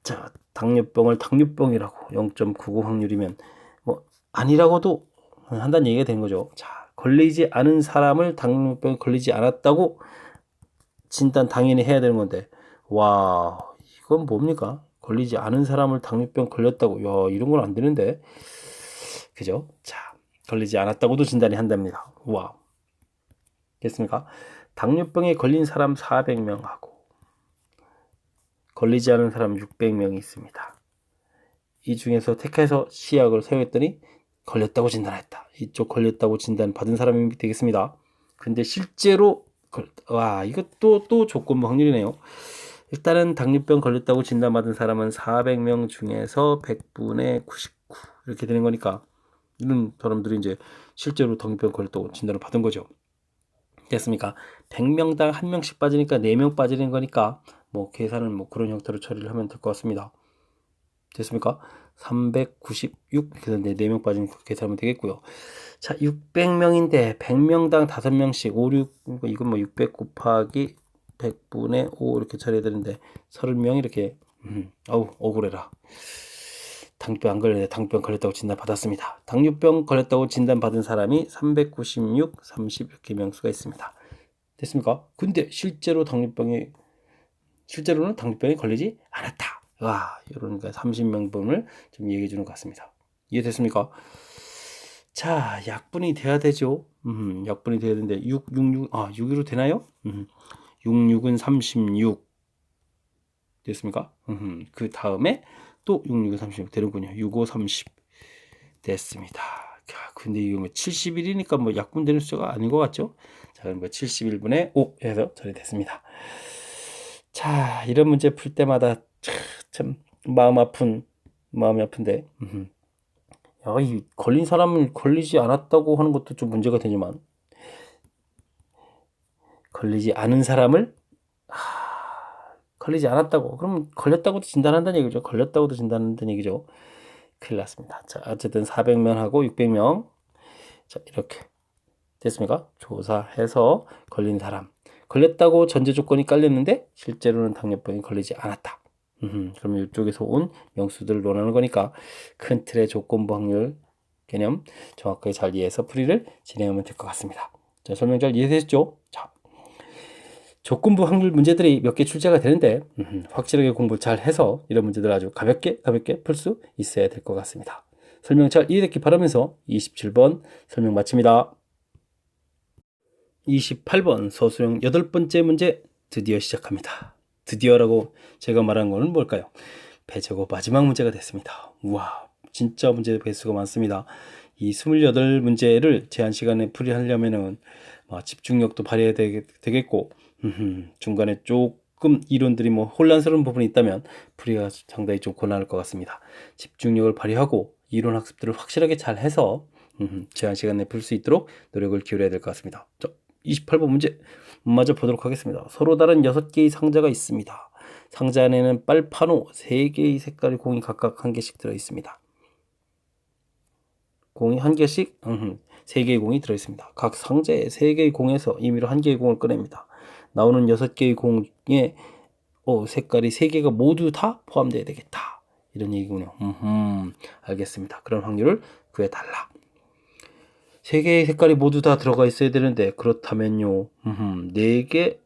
자, 당뇨병을 당뇨병이라고 0.99 확률이면 뭐 아니라고도 한다는 얘기가 된 거죠. 자, 걸리지 않은 사람을 당뇨병에 걸리지 않았다고 진단 당연히 해야 되는 건데 이건 뭡니까? 걸리지 않은 사람을 당뇨병 걸렸다고. 야, 이런 건 안 되는데. 그죠? 자, 걸리지 않았다고도 진단이 한답니다. 와. 됐습니까? 당뇨병에 걸린 사람 400명하고 걸리지 않은 사람 600명이 있습니다. 이 중에서 택해서 시약을 사용했더니 걸렸다고 진단했다. 이쪽 걸렸다고 진단 받은 사람이 되겠습니다. 근데 실제로 와, 이것도 또 조건부 확률이네요. 일단은 당뇨병 걸렸다고 진단받은 사람은 400명 중에서 100분의 99 이렇게 되는 거니까 이런 사람들이 이제 실제로 당뇨병 걸렸다고 진단을 받은 거죠. 됐습니까? 100명당 1명씩 빠지니까 4명 빠지는 거니까 뭐 계산은 뭐 그런 형태로 처리를 하면 될 것 같습니다. 됐습니까? 396 그래서 4명 빠지는 계산하면 되겠고요. 자, 600명인데 100명당 5명씩 5, 6 이건 뭐 600 곱하기 100분의 5 이렇게 처리해야 되는데 30명 이렇게 어우 억울해라. 당뇨병 안 걸렸네. 당뇨병 걸렸다고 진단 받았습니다. 당뇨병 걸렸다고 진단 받은 사람이 396, 30 이렇게 명수가 있습니다. 됐습니까? 근데 실제로는 당뇨병에 걸리지 않았다. 와, 이러니까 30명분을 좀 얘기해 주는 것 같습니다. 이해됐습니까? 자, 약분이 돼야 되죠. 약분이 돼야 되는데 6으로 되나요? 66은 36 됐습니까? 그 다음에 또 66은 36 되는군요. 65, 30 됐습니다. 야, 근데 이거 뭐 71이니까 뭐 약분되는 숫자가 아닌 것 같죠? 자, 그럼 뭐 71분의 5 해서 처리됐습니다. 자, 이런 문제 풀 때마다 참 마음이 아픈데 야, 이 걸린 사람을 걸리지 않았다고 하는 것도 좀 문제가 되지만 걸리지 않은 사람을 걸리지 않았다고 그러면 걸렸다고도 진단한다는 얘기죠. 걸렸다고도 진단한다는 얘기죠. 큰일 났습니다. 자, 어쨌든 400명하고 600명 자, 이렇게 됐습니까? 조사해서 걸린 사람 걸렸다고 전제 조건이 깔렸는데 실제로는 당뇨병이 걸리지 않았다. 그러면 이쪽에서 온 명수들을 논하는 거니까 큰 틀의 조건부 확률 개념 정확하게 잘 이해해서 풀이를 진행하면 될 것 같습니다. 자, 설명 잘 이해되셨죠? 자, 조건부 확률 문제들이 몇 개 출제가 되는데 확실하게 공부 잘 해서 이런 문제들 아주 가볍게 풀 수 있어야 될 것 같습니다. 설명 잘 이해됐기 바라면서 27번 설명 마칩니다. 28번 서술형 8번째 문제 드디어 시작합니다. 드디어라고 제가 말한 거는 뭘까요? 배제곱 마지막 문제가 됐습니다. 우와, 진짜 문제 배수가 많습니다. 이 28문제를 제한 시간에 풀이하려면은 집중력도 발휘해야 되겠고 중간에 조금 이론들이 뭐 혼란스러운 부분이 있다면 풀이가 상당히 좀 곤란할 것 같습니다. 집중력을 발휘하고 이론 학습들을 확실하게 잘 해서 제한 시간 내에 풀 수 있도록 노력을 기울여야 될 것 같습니다. 자, 28번 문제 마저 보도록 하겠습니다. 서로 다른 6개의 상자가 있습니다. 상자 안에는 빨판호 3개의 색깔의 공이 각각 1개씩 들어있습니다. 공이 1개씩 3개의 공이 들어있습니다. 각 상자에 3개의 공에서 임의로 1개의 공을 꺼냅니다. 나오는 6개의 공에 색깔이 3개가 모두 다 포함되어야 되겠다. 이런 얘기군요. 알겠습니다. 그런 확률을 구해달라. 3개의 색깔이 모두 다 들어가 있어야 되는데 그렇다면요 4개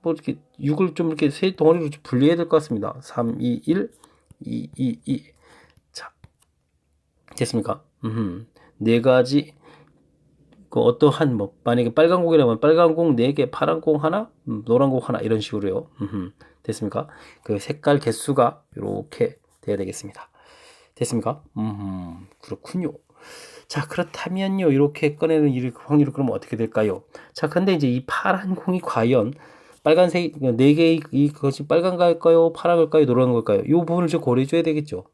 뭐 이렇게 6을 좀 이렇게 세 덩어리로 분리해야 될 것 같습니다. 3, 2, 1 2, 2, 2 자, 됐습니까? 4가지 그 어떠한 뭐 만약에 빨간 공이라면 빨간 공 4개, 파란 공 하나, 노란 공 하나 이런 식으로요. 됐습니까? 그 색깔 개수가 이렇게 돼야 되겠습니다. 됐습니까? 그렇군요. 자, 그렇다면요 이렇게 꺼내는 확률이 그러면 어떻게 될까요? 자, 근데 이제 이 파란 공이 과연 빨간색 4개의 이것이 빨간 걸까요? 파란 걸까요? 노란 걸까요? 이 부분을 좀 고려해 줘야 되겠죠.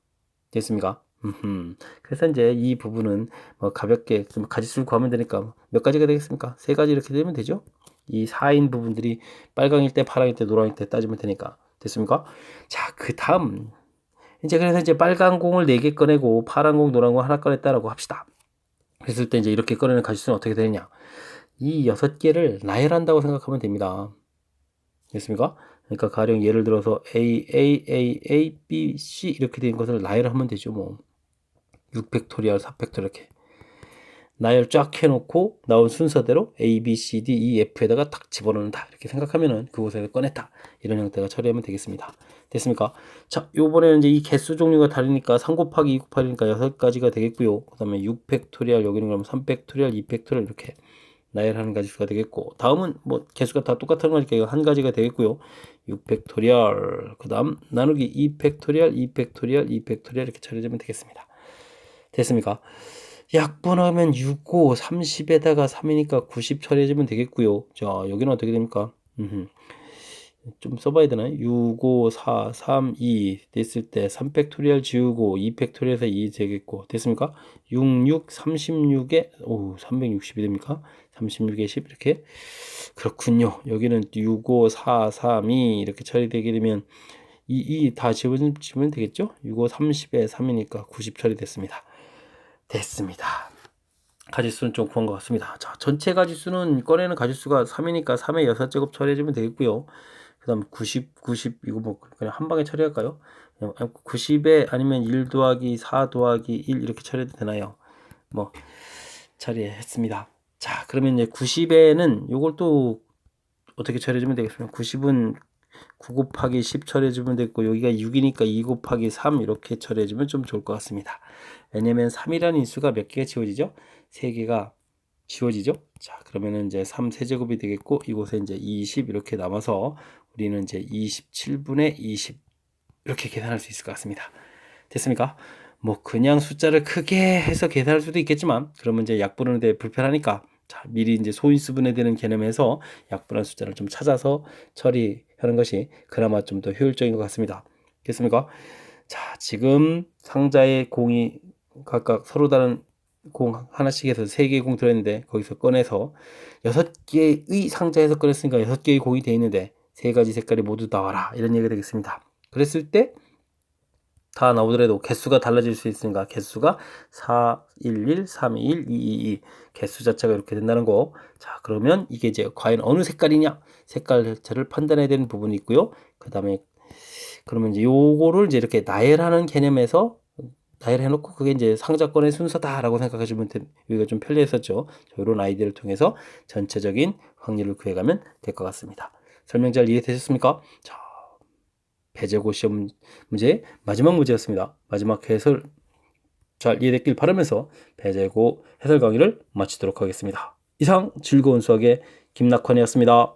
됐습니까? 그래서 이제 이 부분은 뭐 가볍게 좀 가지수를 구하면 되니까 몇 가지가 되겠습니까? 3가지 이렇게 되면 되죠. 이 4인 부분들이 빨강일 때, 파랑일 때, 노랑일 때 따지면 되니까 됐습니까? 자, 그 다음 이제 그래서 이제 빨간 공을 4개 꺼내고 파란 공, 노란 공 하나 꺼냈다라고 합시다. 그랬을 때 이제 이렇게 꺼내는 가지수는 어떻게 되느냐? 이 6개를 나열한다고 생각하면 됩니다. 됐습니까? 그러니까 가령 예를 들어서 A, B, C 이렇게 된 것을 나열하면 되죠. 뭐 6팩토리얼, 4팩토리얼 이렇게 나열 쫙 해놓고 나온 순서대로 A, B, C, D, E, F에다가 딱 집어넣는다. 이렇게 생각하면은 그곳에서 꺼냈다. 이런 형태가 처리하면 되겠습니다. 됐습니까? 자, 요번에는 이제 이 개수 종류가 다르니까 3 곱하기 2 곱하기니까 6가지가 되겠고요. 그 다음에 6 팩토리얼, 여기는 그럼 3 팩토리얼, 2 팩토리얼 이렇게 나열하는 가지수가 되겠고, 다음은 뭐 개수가 다 똑같은 거니까 이거 한 가지가 되겠고요. 6 팩토리얼, 그 다음 나누기 2 팩토리얼, 2 팩토리얼, 2 팩토리얼 이렇게 처리하면 되겠습니다. 됐습니까? 약분하면 6, 5, 30에다가 3이니까 90 처리해주면 되겠고요. 자, 여기는 어떻게 됩니까? 좀 써봐야 되나요? 6, 5, 4, 3, 2 됐을 때 3팩토리얼 지우고 2팩토리얼에서 2 되겠고 됐습니까? 6, 6, 36에 360이 됩니까? 36에 10 이렇게 그렇군요. 여기는 6, 5, 4, 3, 2 이렇게 처리되게 되면 2 다 지우면 되겠죠? 6, 5, 30에 3이니까 90 처리됐습니다. 됐습니다. 가지수는 좀 구한 것 같습니다. 자, 전체 가지수는 꺼내는 가지수가 3이니까 3의 6제곱 처리해주면 되겠고요. 그 다음 90 이거 뭐 그냥 한 방에 처리할까요? 90에 아니면 1 더하기 4 더하기 1 이렇게 처리해도 되나요? 뭐 처리했습니다. 자, 그러면 이제 90에는 요걸 또 어떻게 처리해주면 되겠습니까? 90은 9 곱하기 10 처리해주면 되고 여기가 6이니까 2 곱하기 3 이렇게 처리해주면 좀 좋을 것 같습니다. 왜냐면 3이라는 인수가 몇 개가 지워지죠? 3개가 지워지죠? 자, 그러면은 이제 3 세제곱이 되겠고 이곳에 이제 20 이렇게 남아서 우리는 이제 27분의 20 이렇게 계산할 수 있을 것 같습니다. 됐습니까? 뭐 그냥 숫자를 크게 해서 계산할 수도 있겠지만 그러면 이제 약분하는 데 불편하니까 자, 미리 이제 소인수분해 되는 개념에서 약분한 숫자를 좀 찾아서 처리하는 것이 그나마 좀 더 효율적인 것 같습니다. 됐습니까? 자, 지금 상자에 공이 각각 서로 다른 공 하나씩 해서 3개의 공 들어있는데 거기서 꺼내서 6개의 상자에서 꺼냈으니까 6개의 공이 되어 있는데 3가지 색깔이 모두 나와라 이런 얘기가 되겠습니다. 그랬을 때 다 나오더라도 개수가 달라질 수 있으니까 개수가 411, 321, 222 개수 자체가 이렇게 된다는 거. 자, 그러면 이게 이제 과연 어느 색깔이냐? 색깔 자체를 판단해야 되는 부분이 있고요. 그 다음에 그러면 이제 요거를 이제 이렇게 나열하는 개념에서 나열해놓고 그게 이제 상자권의 순서다라고 생각하시면 여기가 좀 편리했었죠. 이런 아이디어를 통해서 전체적인 확률을 구해가면 될 것 같습니다. 설명 잘 이해되셨습니까? 자, 배제고 시험 문제 마지막 문제였습니다. 마지막 해설 잘 이해됐길 바라면서 배제고 해설 강의를 마치도록 하겠습니다. 이상 즐거운 수학의 김낙환이었습니다.